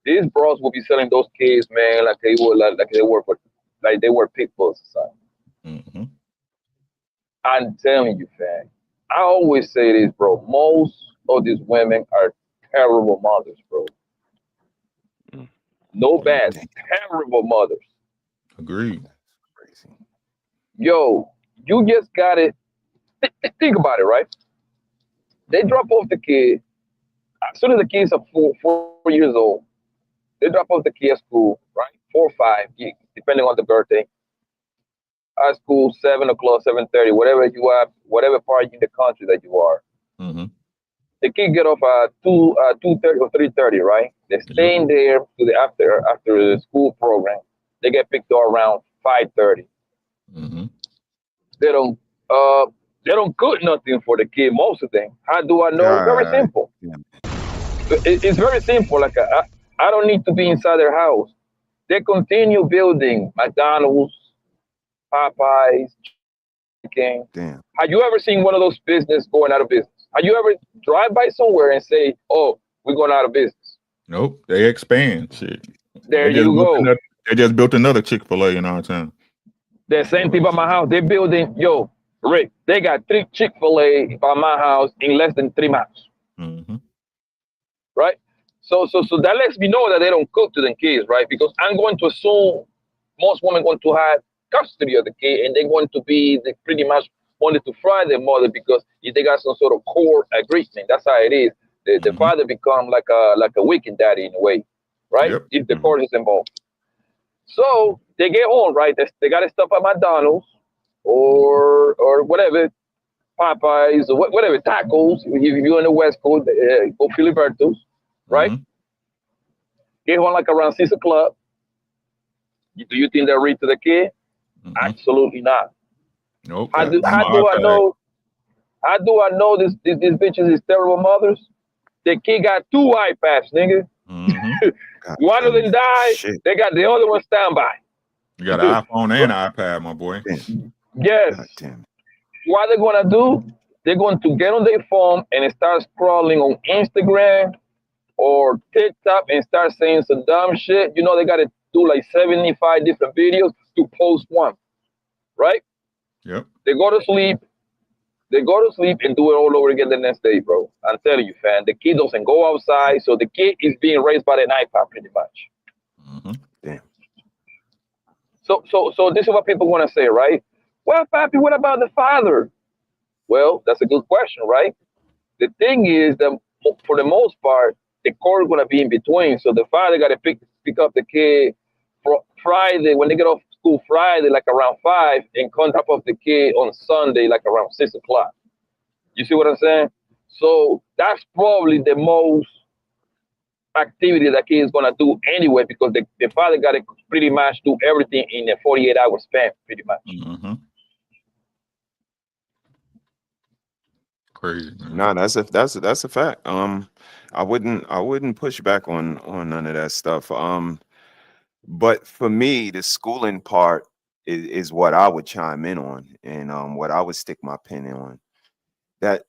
these bros would be selling those kids, man, like they were pit bulls or something.
Mm-hmm.
I'm telling you, fam. I always say this, bro. Most of these women are terrible mothers, bro. No bad, terrible mothers.
Agreed.
Yo, you just got it. Think about it, right? They drop off the kid. As soon as the kids are 4 years old, they drop off the kid at school, right? 4 or 5, depending on the birthday. At school, 7 o'clock, 7:30, whatever you are, whatever part in the country that you are.
Mm-hmm.
The kid get off at 2:30 or 3:30, right? They're staying there to the after the school program. They get picked up around 5:30.
Mm-hmm.
They don't cook nothing for the kid, most of them. How do I know? Very simple. It's very simple. Like I don't need to be inside their house. They continue building McDonald's, Popeyes, chicken.
Damn.
Have you ever seen one of those business going out of business? Have you ever drive by somewhere and say, "Oh, we're going out of business"?
Nope. They expand shit.
There you go.
They just built another Chick-fil-A in our town.
The same thing by my house. They're building, yo, Rick, they got 3 Chick-fil-A by my house in less than 3 miles.
Mm-hmm.
Right? So that lets me know that they don't cook to the kids, right? Because I'm going to assume most women going to have custody of the kid, and they're going to be pretty much wanted to fry their mother, because if they got some sort of core agreement, that's how it is. The father become like a wicked daddy in a way, right?
Yep.
If the court is involved. So they get home, right? They got to stop at McDonald's or whatever, Popeyes or whatever, tacos. If you're on the West Coast, go Filiberto's, right?
Mm-hmm.
Get home like around 6 o'clock. Do you think they'll read to the kid?
Mm-hmm.
Absolutely not.
Nope.
How do I know? How do I know these bitches is terrible mothers? The kid got 2 iPads, nigga.
Mm-hmm.
One of them died.
Shit.
They got the other one standby.
You got an iPhone and an iPad, my boy.
Yes. What they're gonna do? They're going to get on their phone and start scrolling on Instagram or TikTok and start saying some dumb shit. You know, they gotta do like 75 different videos to post one, right?
Yep.
They go to sleep. They go to sleep and do it all over again the next day, bro. I'm telling you, fam. The kid doesn't go outside, so the kid is being raised by an iPad, pretty much.
Mm-hmm.
Damn.
So this is what people want to say, right? Well, Papi, what about the father? Well, that's a good question, right? The thing is that for the most part, the court is going to be in between. So the father got to pick up the kid for Friday when they get off school Friday, like around 5, and come drop off the kid on Sunday, like around 6 o'clock. You see what I'm saying? So that's probably the most activity that kid is gonna do anyway, because the father got to pretty much do everything in a 48-hour span, pretty much.
Mm-hmm. Crazy, man.
No, that's a fact. I wouldn't push back on none of that stuff. But for me, the schooling part is what I would chime in on, and what I would stick my pin in on. That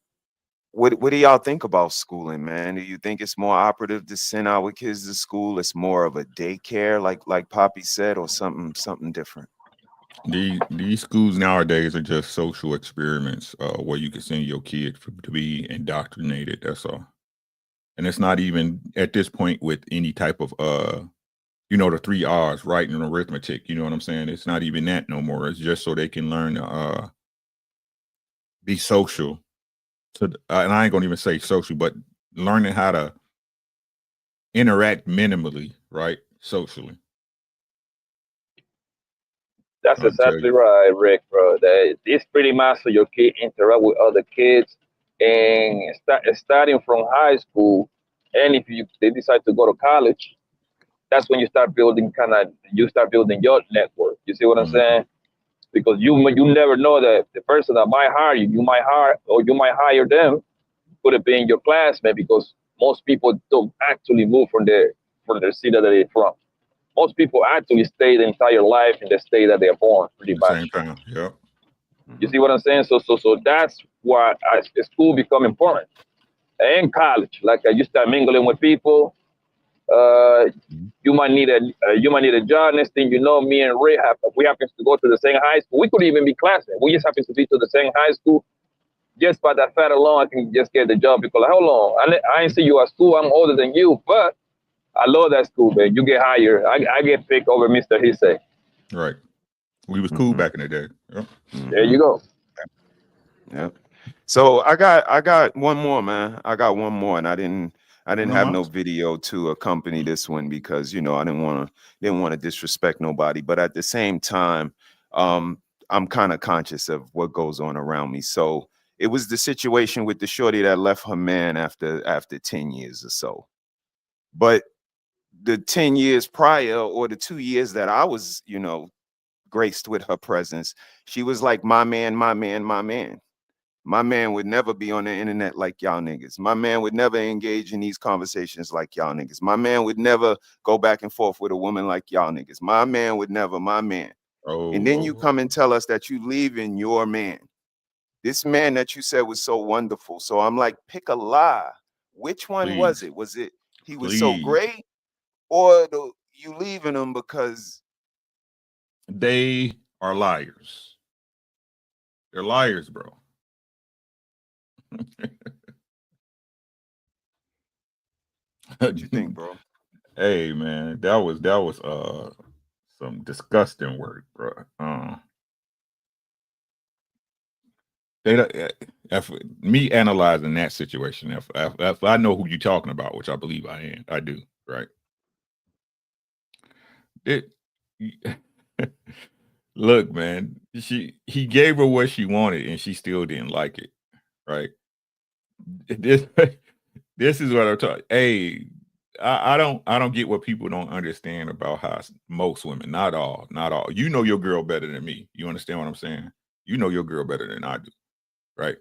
what do y'all think about schooling, man? Do you think it's more operative to send our kids to school? It's more of a daycare, like Poppy said, or something different?
These schools nowadays are just social experiments where you can send your kid to be indoctrinated. That's all. And it's not even at this point with any type of the 3 R's, writing and arithmetic. You know what I'm saying? It's not even that no more. It's just so they can learn to be social. And I ain't gonna even say social, but learning how to interact minimally, right? Socially.
That's exactly right, Rick, bro. That it's pretty much so your kid interact with other kids, and starting from high school, and if they decide to go to college, that's when you start building your network. You see what I'm saying? Because you never know that the person that might hire you, you might hire them, could have been your classmate, because most people don't actually move from their city that they're from. Most people actually stay the entire life in the state that they're born, pretty much.
Same time. Yep.
You see what I'm saying? So that's why school become important. And college, like you start mingling with people. You might need a job. Next thing you know, me and Ray we happen to go to the same high school. We could even be classmates. We just happen to be to the same high school. Just by that fact alone, I can just get the job, because like, hold on, I ain't see you at school. I'm older than you, but I love that school, man. You get hired. I get picked over Mr. Hisse.
Right. We was cool back in the day. Yep.
There you go.
Yep. So I got one more, man. I got one more, and I didn't have no video to accompany this one because I didn't want to disrespect nobody, but at the same time, I'm kind of conscious of what goes on around me. So it was the situation with the shorty that left her man after 10 years or so. But the 10 years prior, or the 2 years that I was, graced with her presence, she was like, my man, my man, my man. My man would never be on the internet like y'all niggas. My man would never engage in these conversations like y'all niggas. My man would never go back and forth with a woman like y'all niggas. My man would never, my man. And then you come and tell us that you leaving your man. This man that you said was so wonderful. So I'm like, pick a lie. Which one was it? Was it he was so great, or you leaving him because
they are liars? They're liars, bro.
What you think, bro?
Hey, man, that was some disgusting work, bro. If me analyzing that situation, if I know who you're talking about, which I believe I do, right? Look, man, he gave her what she wanted, and she still didn't like it, right? This is what I'm talking. Hey, I don't get what people don't understand about how most women, not all. You know your girl better than me. You understand what I'm saying? You know your girl better than I do, right?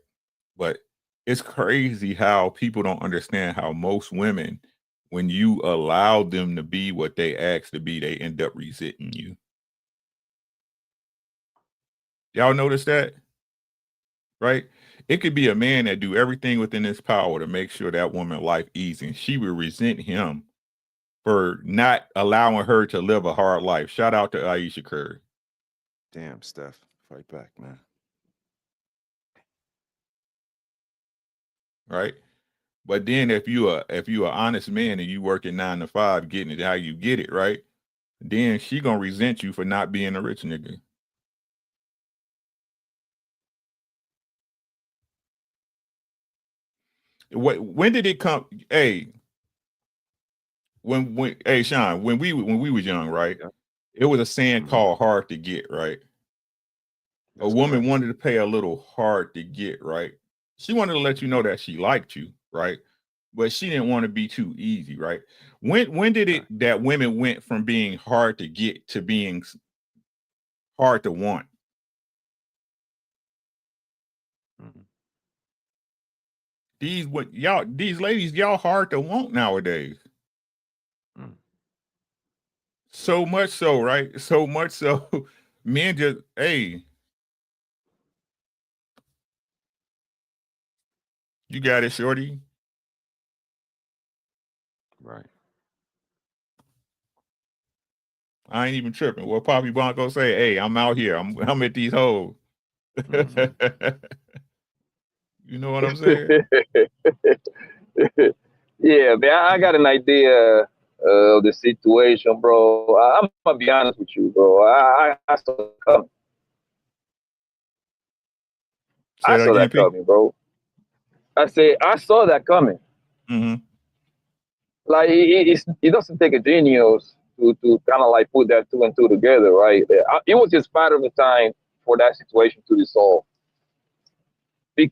But it's crazy how people don't understand how most women, when you allow them to be what they ask to be, they end up resenting you. Y'all notice that? Right? It could be a man that do everything within his power to make sure that woman's life easy, and she will resent him for not allowing her to live a hard life. Shout out to Aisha Curry.
Damn, Steph, fight back, man.
Right? But then if you are an honest man and you working 9 to 5, getting it how you get it, right? Then she gonna resent you for not being a rich nigga. When did it come? Hey, hey Sean, when we was young, right? Yeah. It was a saying called hard to get, right? That's a woman wanted to pay a little hard to get, right? She wanted to let you know that she liked you, right? But she didn't want to be too easy, right? When did it that women went from being hard to get to being hard to want? These ladies, y'all hard to want nowadays. So much so, right? So much so, men just, hey, you got it, shorty.
Right.
I ain't even tripping. What Poppy Blanco say? Hey, I'm out here. I'm at these hoes. You know what I'm saying?
Yeah, man, I got an idea of the situation, bro. I'm gonna be honest with you, bro. I saw that coming.
Say that again, P.
Coming, bro. I say I saw that coming.
Mm-hmm.
Like it doesn't take a genius to kind of like put that two and two together, right? It was just part of the time for that situation to resolve.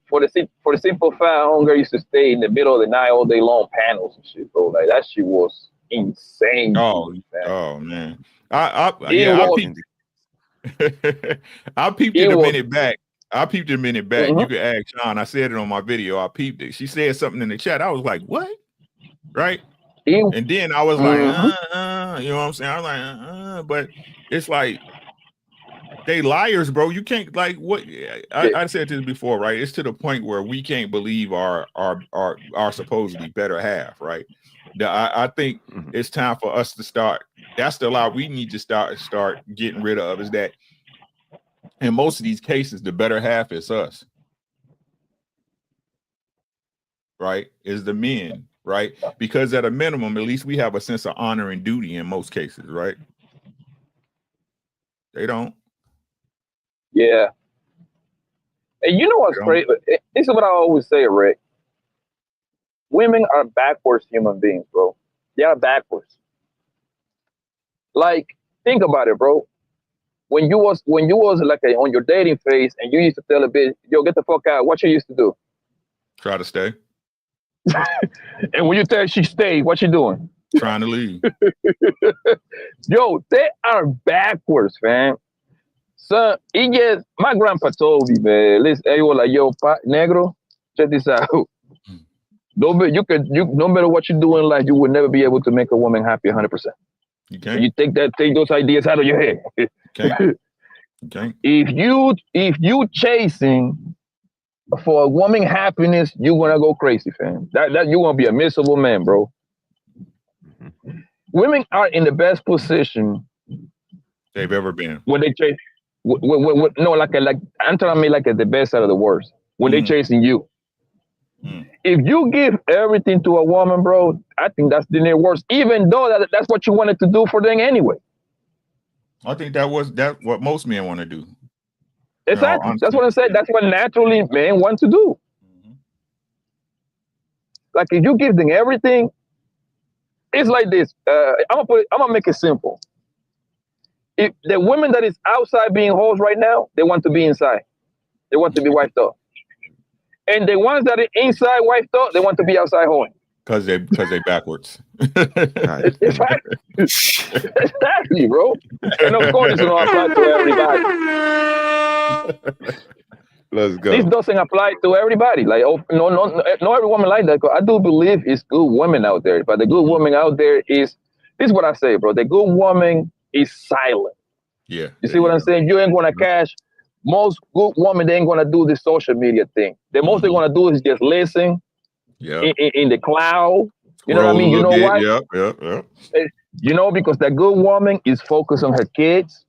For the simple fact, Hunger used to stay in the middle of the night all day long, panels and shit, bro. Like that shit was insane.
Oh,
me, man.
oh man. I
It
peeped. I peeped it a minute back.
Mm-hmm.
You could ask Sean. I said it on my video. I peeped it. She said something in the chat. I was like, what? Right? And then I was like, you know what I'm saying? I was like, but it's like they liars, bro. You can't like what I said this before, right? It's to the point where we can't believe our supposedly better half, right? I think it's time for us to start. That's the lie we need to start getting rid of, is that in most of these cases, the better half is us. Right? Is the men, right? Because at a minimum, at least we have a sense of honor and duty in most cases, right? They don't.
Yeah. And you know what's crazy? This is what I always say, Rick. Women are backwards human beings, bro. They are backwards. Like, think about it, bro. When you was like on your dating phase and you used to tell a bitch, yo, get the fuck out, what you used to do?
Try to stay.
And when you tell her she stay, what you doing?
Trying to leave.
Yo, they are backwards, man. So my grandpa told me, man, listen, he was like, yo, negro, check this out. No matter what you do in life, you will never be able to make a woman happy 100%.
You
can't. So you take those ideas out of your head.
Okay.
If you chasing for a woman happiness, you're gonna go crazy, fam. That you're gonna be a miserable man, bro. Women are in the best position
they've ever been
when they chase. No, like I'm telling me, like the best out of the worst. When they chasing you. If you give everything to a woman, bro, I think that's the worst. Even though that's what you wanted to do for them anyway.
I think that's what most men want to do.
Exactly. That's what I said. That's what naturally men want to do. Like if you give them everything, it's like this. I'm gonna make it simple. If the women that is outside being hoes right now, they want to be inside. They want to be wiped up. And the ones that are inside wiped up, they want to be outside hoeing.
Because they backwards.
Exactly. Exactly, bro. And of course, it's going to apply to everybody.
Let's go.
This doesn't apply to everybody. Like, no every woman like that. I do believe it's good women out there, but the good woman out there this is what I say, bro. The good woman is silent.
Yeah.
You see what I'm saying? You ain't going to cash. Most good women, they ain't going to do this social media thing. The most they're going to do is just listen in the cloud. You know what I mean? You know why?
Yeah.
You know, because that good woman is focused on her kids.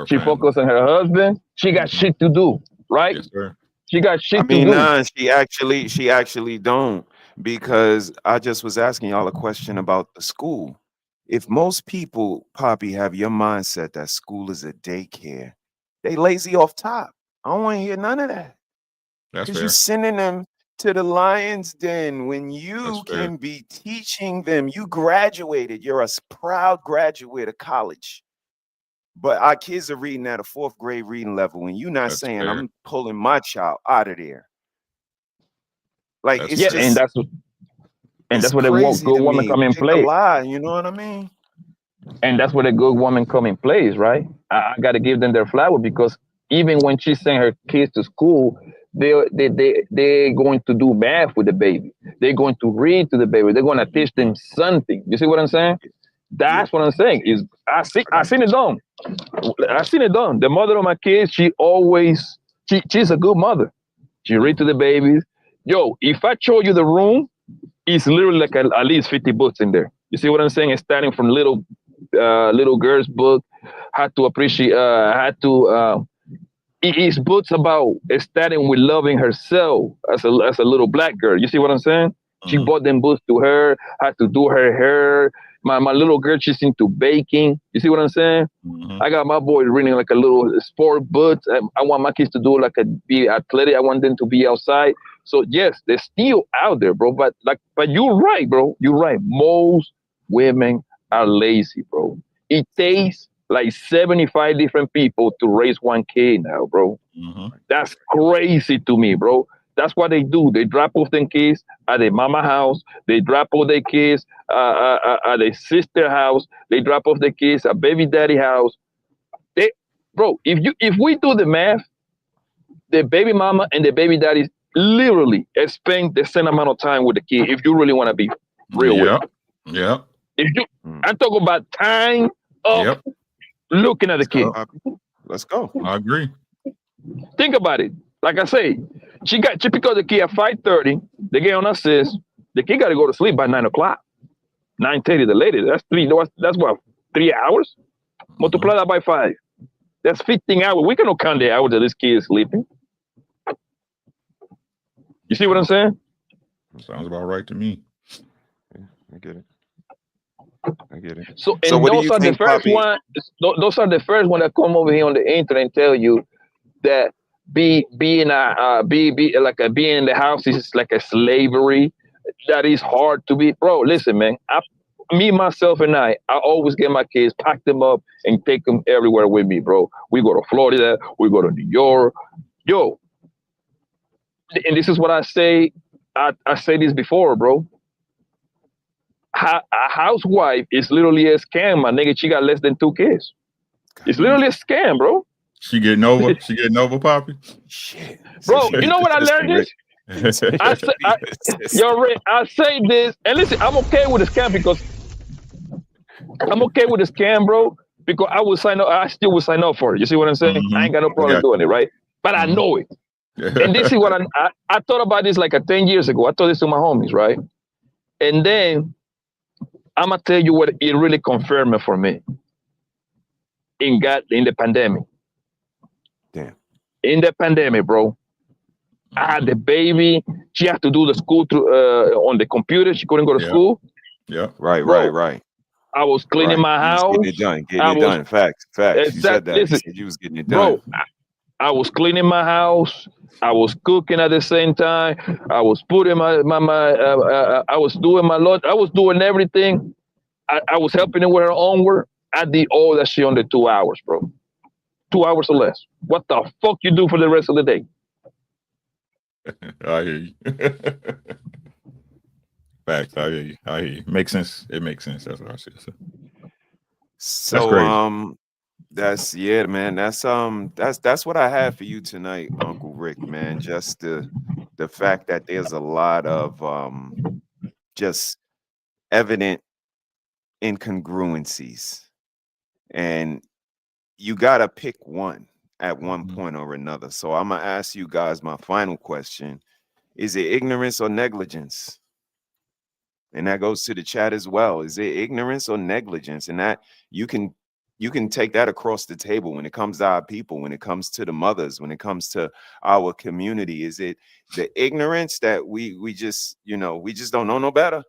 She focused on her husband. She got shit to do, right?
Yes, sir.
She got shit to do.
Nah, she actually don't, because I just was asking y'all a question about the school. If most people, Poppy, have your mindset that school is a daycare, they lazy off top. I don't want to hear none of that.
That's
because
fair.
you're sending them to the lion's den when you can be teaching them. You graduated. You're a proud graduate of college. But our kids are reading at a 4th grade reading level, and you're not saying I'm pulling my child out of there. Like it's just,
and that's where the good woman come in play.
You know what I mean?
And that's where the good woman come in place, right? I got to give them their flower, because even when she sent her kids to school, they're going to do math with the baby. They're going to read to the baby. They're going to teach them something. You see what I'm saying? That's what I'm saying. Is I seen it done. I seen it done. The mother of my kids, she's a good mother. She read to the babies. Yo, if I show you the room, it's literally like at least 50 books in there. You see what I'm saying? It's starting from little little girl's book. Had to appreciate. His books about starting with loving herself as a little black girl. You see what I'm saying? She bought them books to her. Had to do her hair. My little girl, she's into baking. You see what I'm saying? I got my boy reading like a little sport book. I want my kids to do be athletic. I want them to be outside. So yes, they're still out there, bro. But you're right, bro. You're right. Most women are lazy, bro. It takes like 75 different people to raise one kid now, bro. That's crazy to me, bro. That's what they do. They drop off their kids at their mama house. They drop off their kids at their sister house. They drop off their kids at baby daddy house. Bro, if we do the math, the baby mama and the baby daddy literally spend the same amount of time with the kid. If you really want to be real with it.
Yeah.
I'm talking about time of looking at the kid.
Let's go.
I agree.
Think about it. Like I say, she picked up the kid at 5:30. They get on assist. The kid got to go to sleep by 9 o'clock. 9:30 the latest. That's what, 3 hours? Multiply that by 5. That's 15 hours. We cannot count the hours that this kid is sleeping. You see what I'm saying?
Sounds about right to me.
I get it.
So
what do
those
you
are
think,
the first
Poppy?
one. Those are the first one that come over here on the internet and tell you that being in the house is like a slavery. That is hard to be, bro. Listen, man. Myself, and I always get my kids, pack them up, and take them everywhere with me, bro. We go to Florida, we go to New York, yo. And this is what I say. I say this before, bro. A housewife is literally a scam, my nigga. She got less than 2 kids. It's literally a scam, bro.
She getting over. She getting over, Poppy.
Shit,
bro. You know what I learned this? I say this, and listen. I'm okay with the scam bro. Because I will sign up. I still will sign up for it. You see what I'm saying? I ain't got no problem doing it, right? But I know it. And this is what I thought about this like 10 years ago. I told this to my homies, right? And then I'm gonna tell you what it really confirmed for me in the pandemic.
Damn.
In the pandemic, bro. I had the baby. She had to do the school through on the computer. She couldn't go to school.
Yeah.
Right.
I was cleaning my house.
Getting it done. Facts.
Exactly.
You said that.
Listen,
You was getting it done.
Bro, I was cleaning my house. I was cooking at the same time. I was putting I was doing my lunch. I was doing everything. I was helping her with her homework. I did all that shit under 2 hours, bro. 2 hours or less. What the fuck you do for the rest of the day?
I hear you. Facts. I hear you. Makes sense. It makes sense. That's what I said.
So
that's crazy.
That's what I have for you tonight, Uncle Rick, man. Just the fact that there's a lot of just evident incongruencies, and you gotta pick one at one point or another. So I'm gonna ask you guys my final question: is it ignorance or negligence? And that goes to the chat as well. Is it ignorance or negligence? And that you can take that across the table when it comes to our people, when it comes to the mothers, when it comes to our community. Is it the ignorance that we just don't know no better?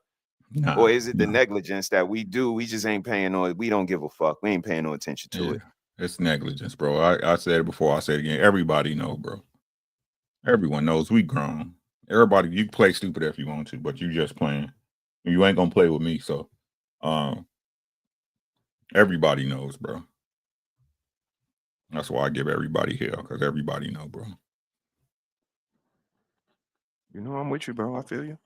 Or is it the negligence that we just ain't paying we don't give a fuck. We ain't paying no attention to it.
It's negligence, bro. I said it before, I say it again. Everybody know, bro. Everyone knows we grown. Everybody, you play stupid if you want to, but you just playing. You ain't gonna play with me, so everybody knows, bro. That's why I give everybody hell, because everybody know, bro.
You know, I'm with you, bro. I feel you.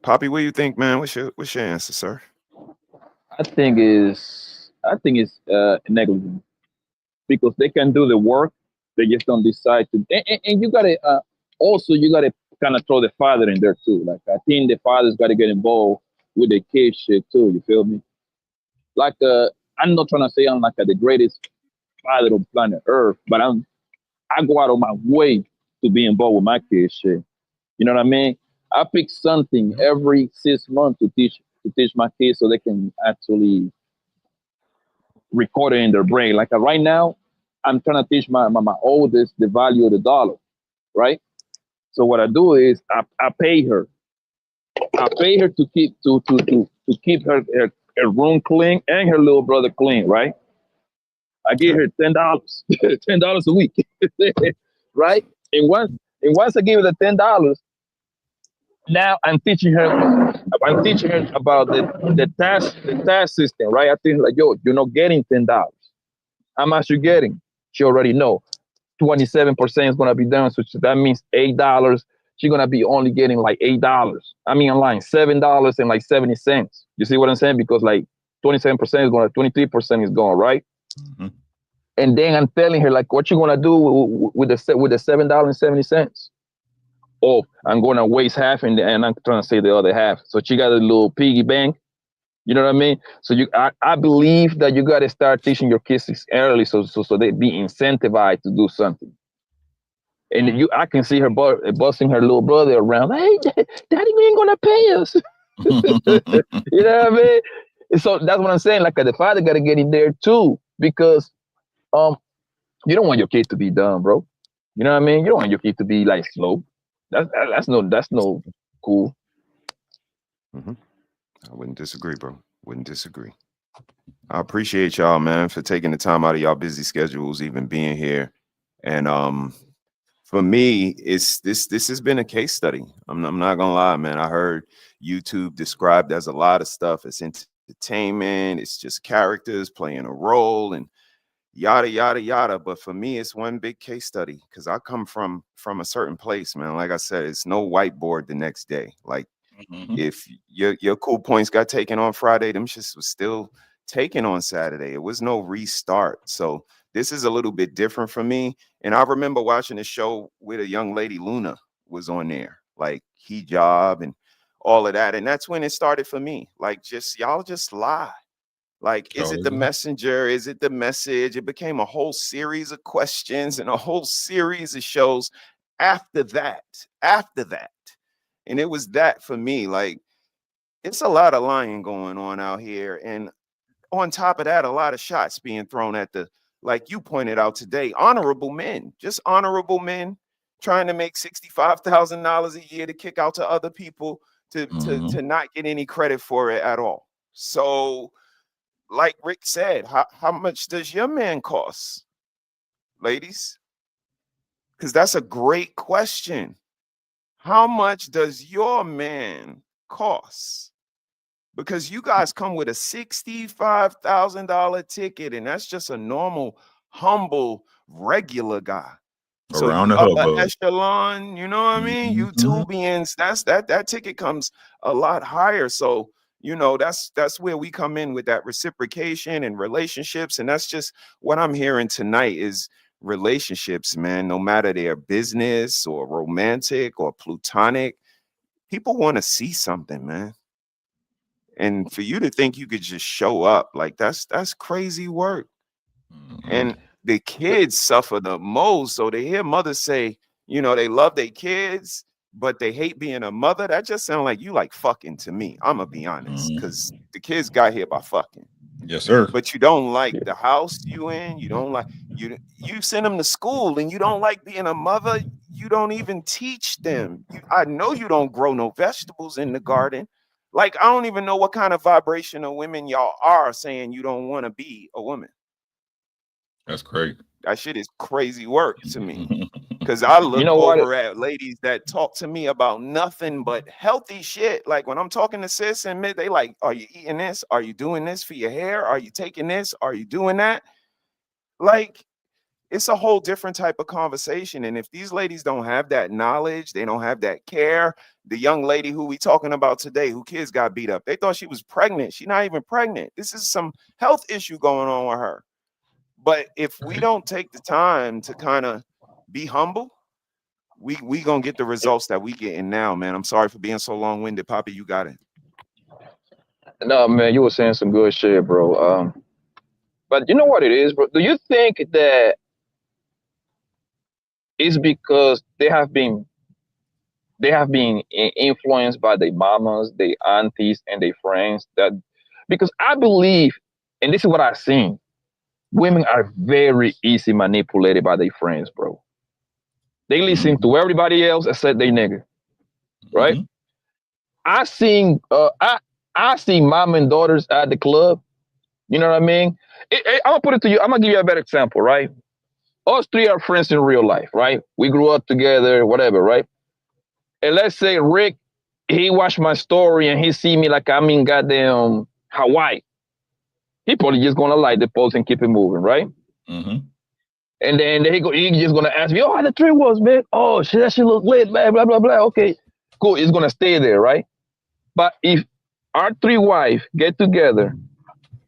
Poppy, what do you think, man? What's your answer, sir?
I think it's negligence, because they can do the work, they just don't decide to. And you gotta kind of throw the father in there too. Like, I think the father's got to get involved with the kid shit too. You feel me? Like, I'm not trying to say I'm like the greatest father on planet Earth, but I go out of my way to be involved with my kid shit. You know what I mean? I pick something every 6 months to teach to teach my kids so they can actually record it in their brain. Like right now, I'm trying to teach my oldest the value of the dollar, right? So what I do is I pay her. I pay her to keep her room clean and her little brother clean, right? I give her $10, $10 a week, right? And once I give her the $10, now I'm teaching her. I'm teaching her about the tax system, right? I think like, yo, you're not getting $10. How much you getting? She already know. 27% is gonna be done, so that means $8. She's gonna be only getting like $8. I mean, online $7 and like 70 cents. You see what I'm saying? Because like 27% is going, 23% is gone, right?
Mm-hmm.
And then I'm telling her like, what you gonna do with the $7.70? Oh, I'm gonna waste half, and I'm trying to save the other half. So she got a little piggy bank. You know what I mean? So I believe that you got to start teaching your kids early, so they be incentivized to do something. And I can see her busting her little brother around. Hey, Daddy, we ain't gonna pay us. You know what I mean? And so that's what I'm saying. Like the father got to get in there too, because you don't want your kid to be dumb, bro. You know what I mean? You don't want your kid to be like slow. That's no cool.
Mm-hmm. I wouldn't disagree, bro. Wouldn't disagree. I appreciate y'all, man, for taking the time out of y'all busy schedules, even being here. And for me, it's this has been a case study. I'm not gonna lie, man. I heard YouTube described as a lot of stuff. It's entertainment, it's just characters playing a role and yada yada yada. But for me, it's one big case study because I come from a certain place, man. Like I said, it's no whiteboard the next day. Like if your cool points got taken on Friday, them shits was still taken on Saturday. It was no restart. So this is a little bit different for me. And I remember watching a show with a young lady, Luna, was on there, like hijab and all of that. And that's when it started for me. Like, y'all just lie. Like, is it the messenger? Is it the message? It became a whole series of questions and a whole series of shows after that. And it was that for me. Like, it's a lot of lying going on out here. And on top of that, a lot of shots being thrown at like you pointed out today, honorable men, just honorable men trying to make $65,000 a year to kick out to other people to not get any credit for it at all. So, like Rick said, how much does your man cost, ladies? Because that's a great question. How much does your man cost? Because you guys come with a $65,000 ticket, and that's just a normal, humble, regular guy. So
Around
you
the
upper
hubbub.
echelon, you know what I mean? YouTubians, that ticket comes a lot higher. So, you know, that's where we come in with that reciprocation and relationships. And that's just what I'm hearing tonight is relationships, man. No matter they're business or romantic or plutonic, people want to see something, man. And for you to think you could just show up, like that's crazy work. And the kids suffer the most. So to hear mothers say, you know, they love their kids, but they hate being a mother, that just sounds like you like fucking to me. I'm gonna be honest, because the kids got here by fucking.
Yes, sir.
But you don't like the house you in. You don't like you send them to school, and you don't like being a mother. You don't even teach them. I know you don't grow no vegetables in the garden. Like, I don't even know what kind of vibration of women y'all are saying you don't want to be a woman.
That's great.
That shit is crazy work to me. Because I look over at ladies that talk to me about nothing but healthy shit. Like when I'm talking to sis and they like, are you eating this? Are you doing this for your hair? Are you taking this? Are you doing that? Like, it's a whole different type of conversation. And if these ladies don't have that knowledge, they don't have that care. The young lady who we talking about today, who kids got beat up, they thought she was pregnant. She's not even pregnant. This is some health issue going on with her. But if we don't take the time to kind of be humble, we gonna get the results that we getting now, man. I'm sorry for being so long-winded, Poppy. You got it.
No, man, you were saying some good shit, bro. But you know what it is, bro? Do you think that it's because they have been they have been influenced by their mamas, their aunties, and their friends. That because I believe, and this is what I've seen, women are very easy manipulated by their friends, bro. They listen to everybody else except they nigga, right? I seen I seen mom and daughters at the club. You know what I mean? I'm gonna put it to you. I'm gonna give you a better example, right? Us three are friends in real life, right? We grew up together, whatever, right? And let's say Rick, he watched my story and he see me like I'm in goddamn Hawaii. He probably just gonna like the post and keep it moving, right? And then he just gonna ask me, oh, how the trip was, man? Oh, shit, that shit look lit, man, blah, blah, blah. Okay, cool. It's gonna stay there, right? But if our three wives get together,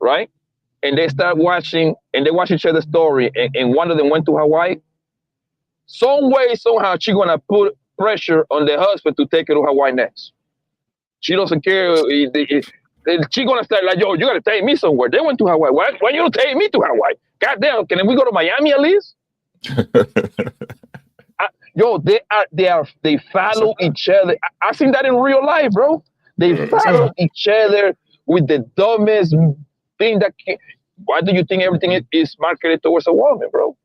right? And they start watching and they watch each other's story and one of them went to Hawaii, some way, somehow she gonna put pressure on the husband to take her to Hawaii next. She doesn't care. She gonna start like, yo, you gotta take me somewhere. They went to Hawaii. Why you don't take me to Hawaii? Goddamn, can we go to Miami at least? Yo, they follow each other. I seen that in real life, bro. They follow each other with the dumbest thing that can. Why do you think everything is marketed towards a woman, bro?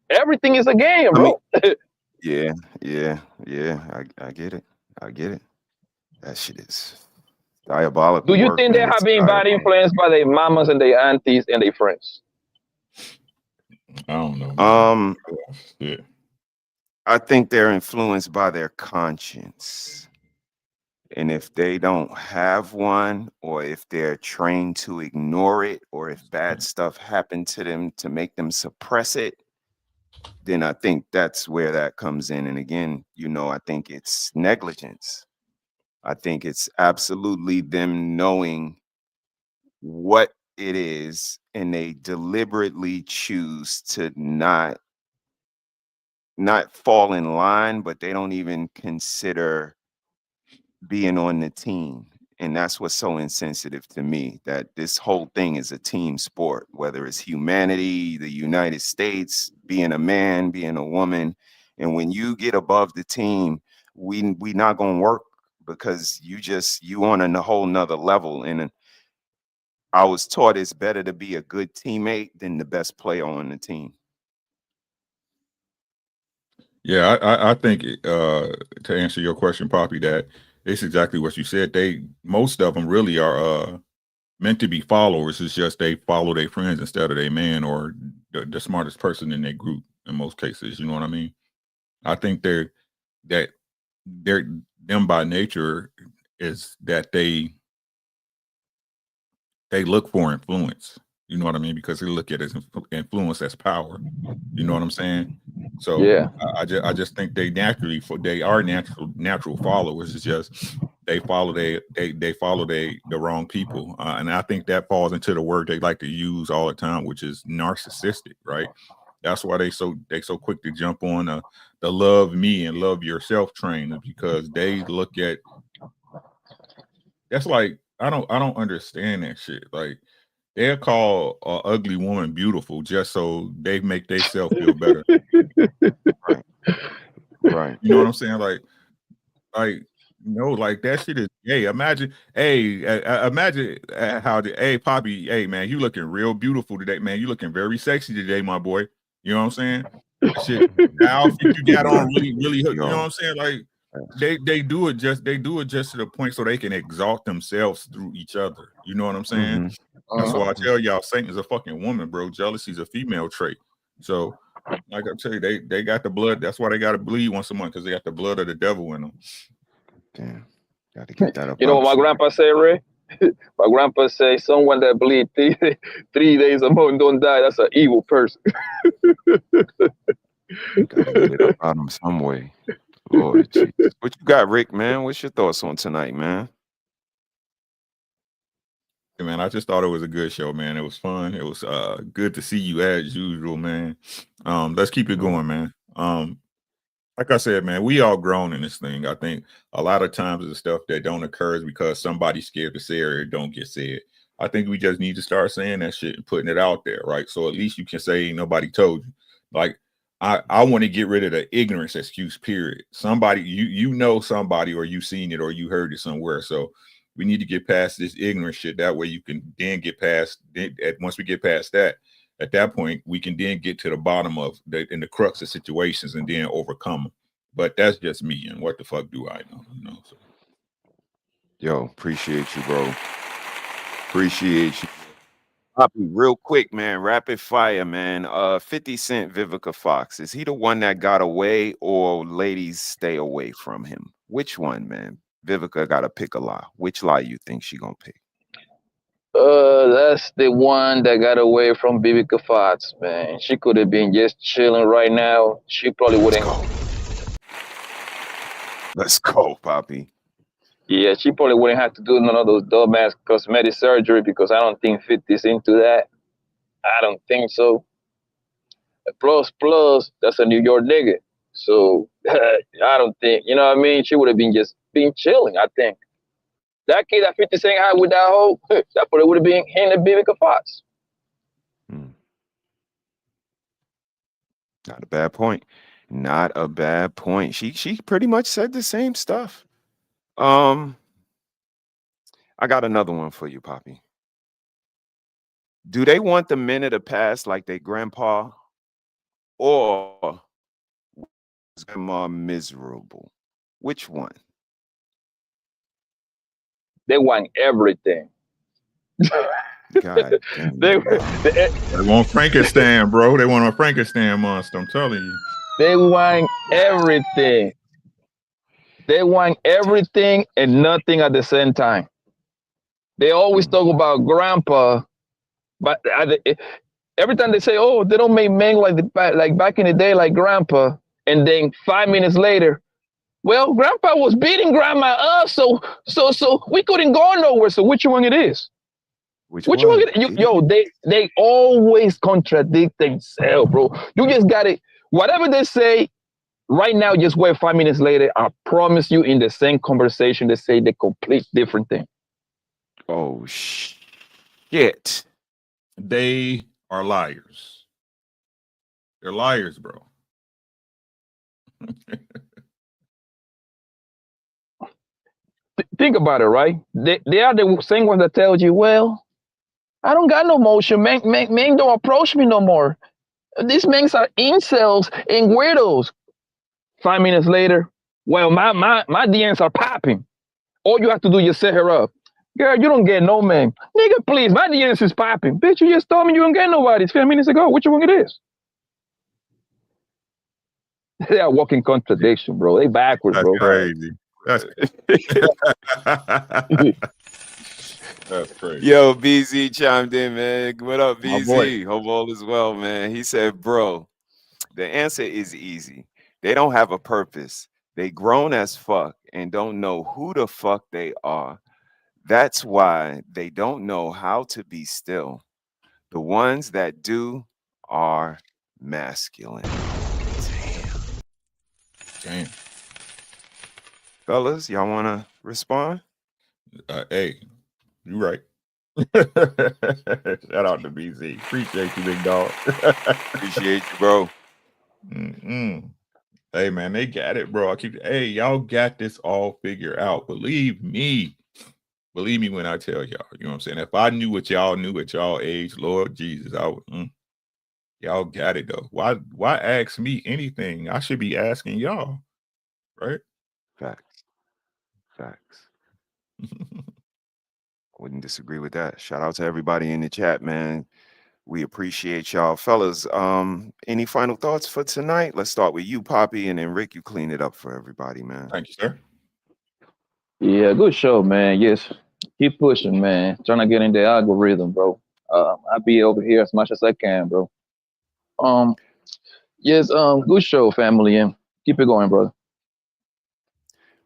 Everything is a game, bro.
Yeah. I get it. I get it. That shit is diabolical.
Do you
work,
think they
man.
have
It's
been bad
diabolical.
influenced by their mamas and their aunties and their friends?
I don't know.
Yeah. I think they're influenced by their conscience. And if they don't have one, or if they're trained to ignore it, or if bad stuff happened to them to make them suppress it, then I think that's where that comes in. And again, I think it's negligence. I think it's absolutely them knowing what it is, and they deliberately choose to not fall in line, but they don't even consider being on the team. And that's what's so insensitive to me, that this whole thing is a team sport, whether it's humanity, the United States, being a man, being a woman. And when you get above the team, we not gonna work, because you on a whole nother level. And I was taught it's better to be a good teammate than the best player on the team.
Yeah, I think to answer your question, Poppy, that it's exactly what you said. Most of them really are meant to be followers. It's just they follow their friends instead of their man or the smartest person in their group in most cases. You know what I mean? I think they're them by nature is that they look for influence. You know what I mean? Because they look at it as influence as power. You know what I'm saying? So
yeah,
I just think they are natural followers. It's just they follow the wrong people, and I think that falls into the word they like to use all the time, which is narcissistic, right? That's why they so quick to jump on the love me and love yourself train, because they look at that's like I don't understand that shit. Like they'll call an ugly woman beautiful just so they make themselves feel better.
Right.
You know what I'm saying? Like like that shit is gay. Imagine, imagine how hey Poppy, hey man, you looking real beautiful today, man. You looking very sexy today, my boy. You know what I'm saying? That shit, the outfit you got on really, you know what I'm saying? Like they do it just to the point so they can exalt themselves through each other. You know what I'm saying? That's why I tell y'all, Satan's a fucking woman, bro. Jealousy's a female trait. So, like I tell you, they got the blood. That's why they got to bleed once a month, because they got the blood of the devil in them.
Damn, got to get that up.
You know what my grandpa said, Ray? My grandpa said, someone that bleed 3 days a month and don't die, that's an evil person.
Gotta get it up out of them some way. Lord Jesus. What you got, Rick, man? What's your thoughts on tonight, man?
Hey, man, I just thought it was a good show, man. It was fun. It was good to see you as usual, man. Let's keep it going, man. Like I said, man, we all grown in this thing. I think a lot of times the stuff that don't occur is because somebody's scared to say it or it don't get said. I think we just need to start saying that shit and putting it out there, right? So at least you can say ain't nobody told you. Like I want to get rid of the ignorance excuse, period. Somebody, you know somebody, or you seen it, or you heard it somewhere. So we need to get past this ignorant shit. That way you can then get past, once we get past that, at that point, we can then get to the bottom of the crux of situations and then overcome them. But that's just me, and what the fuck do I know? You know, so.
Yo, appreciate you, bro. Appreciate you. Poppy, real quick, man. Rapid fire, man. 50 Cent, Vivica Fox. Is he the one that got away, or ladies stay away from him? Which one, man? Vivica got to pick a lie. Which lie you think she gonna pick?
That's the one that got away from Vivica Fox, man. She could have been just chilling right now. She probably wouldn't.
Let's go, Poppy.
Yeah, she probably wouldn't have to do none of those dumbass cosmetic surgery, because I don't think 50's into that. I don't think so. Plus, that's a New York nigga. So I don't think, you know what I mean? She would have been just chilling, I think. That kid that 50 Cent had with that hoe, that probably would have been him and Vivica Fox.
Not a bad point. Not a bad point. She pretty much said the same stuff. I got another one for you, Poppy. Do they want the minute to pass like they grandpa, or is grandma miserable? Which one?
They want everything.
God damn.
They
want Frankenstein, bro. They want a Frankenstein monster. I'm telling you.
They want everything. They want everything and nothing at the same time. They always talk about grandpa, but every time they say, "Oh, they don't make men like back in the day, like grandpa," and then 5 minutes later, well, grandpa was beating grandma up, so we couldn't go nowhere. So which one it is? Which one? They always contradict themselves, bro. You just got it. Whatever they say right now, just wait 5 minutes later. I promise you, in the same conversation, they say the complete different thing.
Oh shit!
They are liars. They're liars, bro.
Think about it, right? They are the same ones that tells you, well, I don't got no motion. Men don't approach me no more. These men are incels and weirdos. 5 minutes later, well, my DMs are popping. All you have to do is set her up. Girl, you don't get no man. Nigga, please, my DMs is popping. Bitch, you just told me you don't get nobody 5 minutes ago. Which one it is? They are walking contradiction, bro. They backwards,
That's
bro.
Crazy. That's That's crazy.
Yo, BZ chimed in, man. What up,
My
BZ?
boy.
Hope all is well, man. He said, bro, the answer is easy. They don't have a purpose. They grown as fuck and don't know who the fuck they are. That's why they don't know how to be still. The ones that do are masculine.
Damn.
Fellas, y'all want to respond?
Hey, you right. Shout out to BZ. Appreciate you, big dog.
Appreciate you, bro.
Hey, man, they got it, bro. Hey, y'all got this all figured out. Believe me when I tell y'all. You know what I'm saying? If I knew what y'all knew at y'all age, Lord Jesus, I would. Y'all got it though. Why ask me anything? I should be asking y'all, right?
Facts. Wouldn't disagree with that. Shout out to everybody in the chat, man. We appreciate y'all. Fellas, any final thoughts for tonight? Let's start with you, Poppy, and then Rick, you clean it up for everybody, man.
Thank you, sir.
Yeah, good show, man. Yes, keep pushing, man. Trying to get in the algorithm, bro. I'll be over here as much as I can, bro. Yes, good show, family, and keep it going, brother.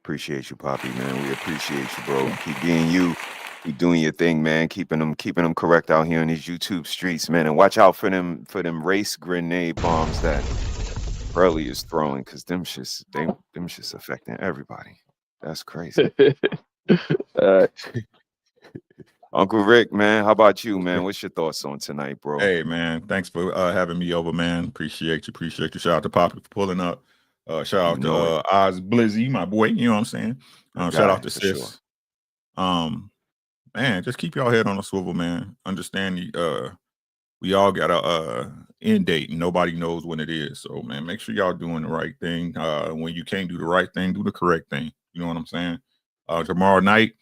Appreciate you, Poppy, man. We appreciate you, bro. Keep being you. Keep doing your thing, man. Keeping them correct out here in these YouTube streets, man. And watch out for them race grenade bombs that Burley is throwing, because them shit's affecting everybody. That's crazy. Uncle Rick, man, how about you, man? What's your thoughts on tonight, bro?
Hey, man, thanks for having me over, man. Appreciate you. Shout out to Poppy for pulling up. Shout out to Oz Blizzy, my boy. You know what I'm saying? Shout out to Sis. Sure. Man, just keep y'all head on a swivel, man. Understand we all got a end date and nobody knows when it is. So, man, make sure y'all doing the right thing. When you can't do the right thing, do the correct thing. You know what I'm saying? Tomorrow night,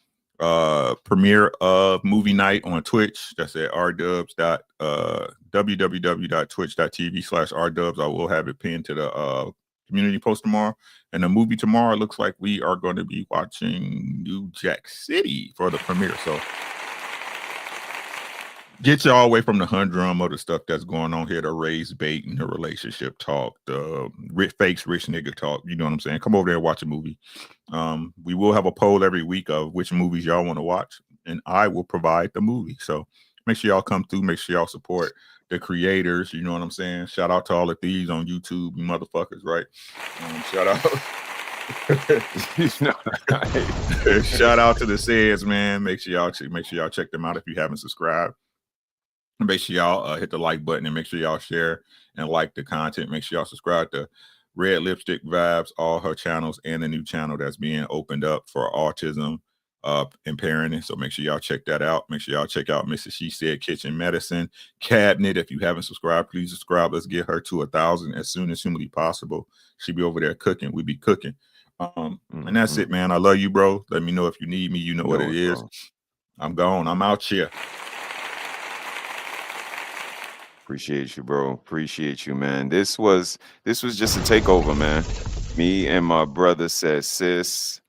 premiere of movie night on Twitch. That's at www.twitch.tv/rdubs. I will have it pinned to the community post tomorrow. And the movie tomorrow looks like we are going to be watching New Jack City for the premiere. So get y'all away from the humdrum of the stuff that's going on here, the raise bait and the relationship talk, the fakes rich nigga talk. You know what I'm saying? Come over there and watch a movie. We will have a poll every week of which movies y'all want to watch, and I will provide the movie. So make sure y'all come through. Make sure y'all support the creators. You know what I'm saying? Shout out to all of these on YouTube, you motherfuckers, right? Shout out. Shout out to the Says, man. Make sure y'all check them out if you haven't subscribed. Make sure y'all hit the like button and make sure y'all share and like the content. Make sure y'all subscribe to Red Lipstick Vibes, all her channels, and the new channel that's being opened up for autism and parenting. So make sure y'all check that out. Make sure y'all check out Mrs. She Said Kitchen Medicine Cabinet. If you haven't subscribed, please subscribe. Let's get her to 1,000 as soon as humanly possible. She be over there cooking. We be cooking. And that's it, man. I love you, bro. Let me know if you need me. You know what it is. Bro. I'm gone. I'm out here.
Appreciate you, bro. Appreciate you, man. This was just a takeover, man. Me and my brother said, sis,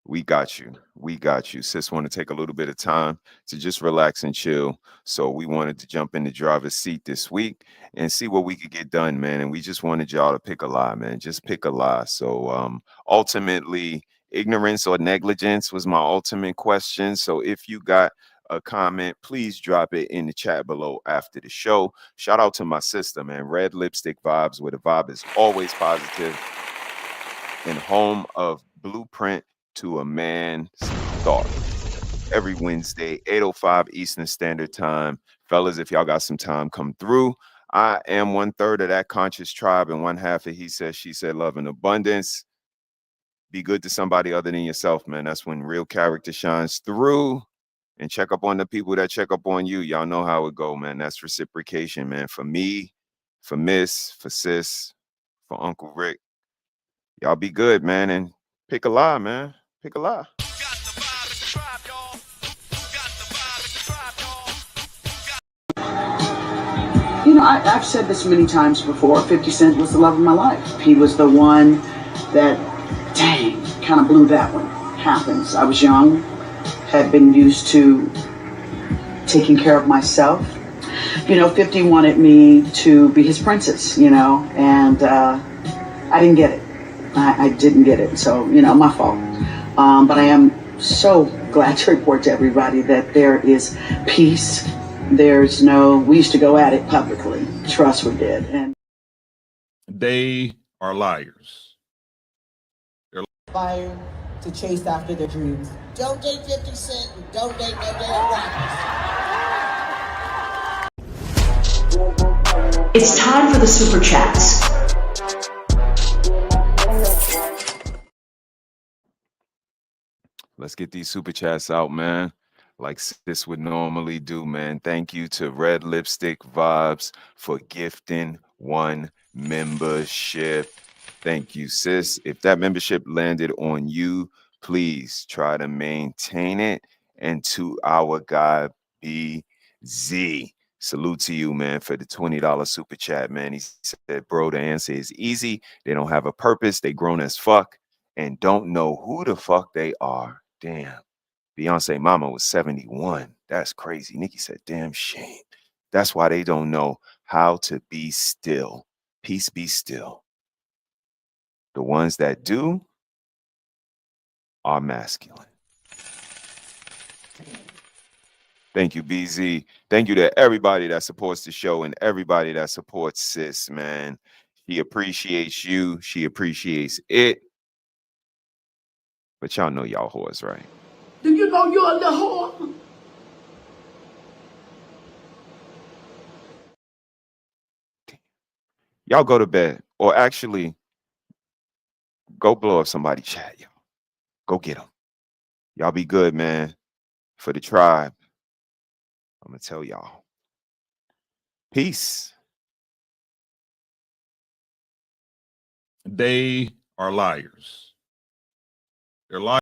we got you. We got you. Sis want to take a little bit of time to just relax and chill. So we wanted to jump in the driver's seat this week and see what we could get done, man. And we just wanted y'all to pick a lie, man. Just pick a lie. So ultimately, ignorance or negligence was my ultimate question. So if you got a comment, please drop it in the chat below after the show. Shout out to my sister, man. Red Lipstick Vibes, where the vibe is always positive, and home of Blueprint to a Man's Thought. Every Wednesday, 8:05 Eastern Standard Time. Fellas, if y'all got some time, come through. I am 1/3 of that conscious tribe and 1/2 of He Said, She Said, Love and Abundance. Be good to somebody other than yourself, man. That's when real character shines through. And check up on the people that check up on you. Y'all know how it go, man. That's reciprocation, man. For me, for Miss, for Sis, for Uncle Rick. Y'all be good, man. And pick a lie, man. Pick a lie.
You know, I've said this many times before. 50 Cent was the love of my life. He was the one that, dang, kind of blew that one. Happens. I was young, had been used to taking care of myself. You know, 50 wanted me to be his princess, you know, and I didn't get it. I didn't get it. So, you know, my fault. But I am so glad to report to everybody that there is peace. There's no, we used to go at it publicly. Trust we did. And
they are liars.
They're fire to chase after their dreams. Don't date 50 Cent and don't date no damn rappers.
It's time for the super chats.
Let's get these super chats out, man. Like Sis would normally do, man. Thank you to Red Lipstick Vibes for gifting 1 membership. Thank you, sis. If that membership landed on you, please try to maintain it. And to our guy, BZ, salute to you, man, for the $20 super chat, man. He said, bro, the answer is easy. They don't have a purpose. They grown as fuck and don't know who the fuck they are. Damn. Beyonce mama was 71. That's crazy. Nikki said, damn shame. That's why they don't know how to be still. Peace be still. The ones that do are masculine. Thank you, BZ. Thank you to everybody that supports the show and everybody that supports Sis, man. She appreciates you. She appreciates it. But y'all know y'all whores, right?
Do you know you're a little whore?
Y'all go to bed, or actually go blow up somebody's chat, y'all. Go get them. Y'all be good, man. For the tribe, I'm gonna tell y'all. Peace.
They are liars. They're liars.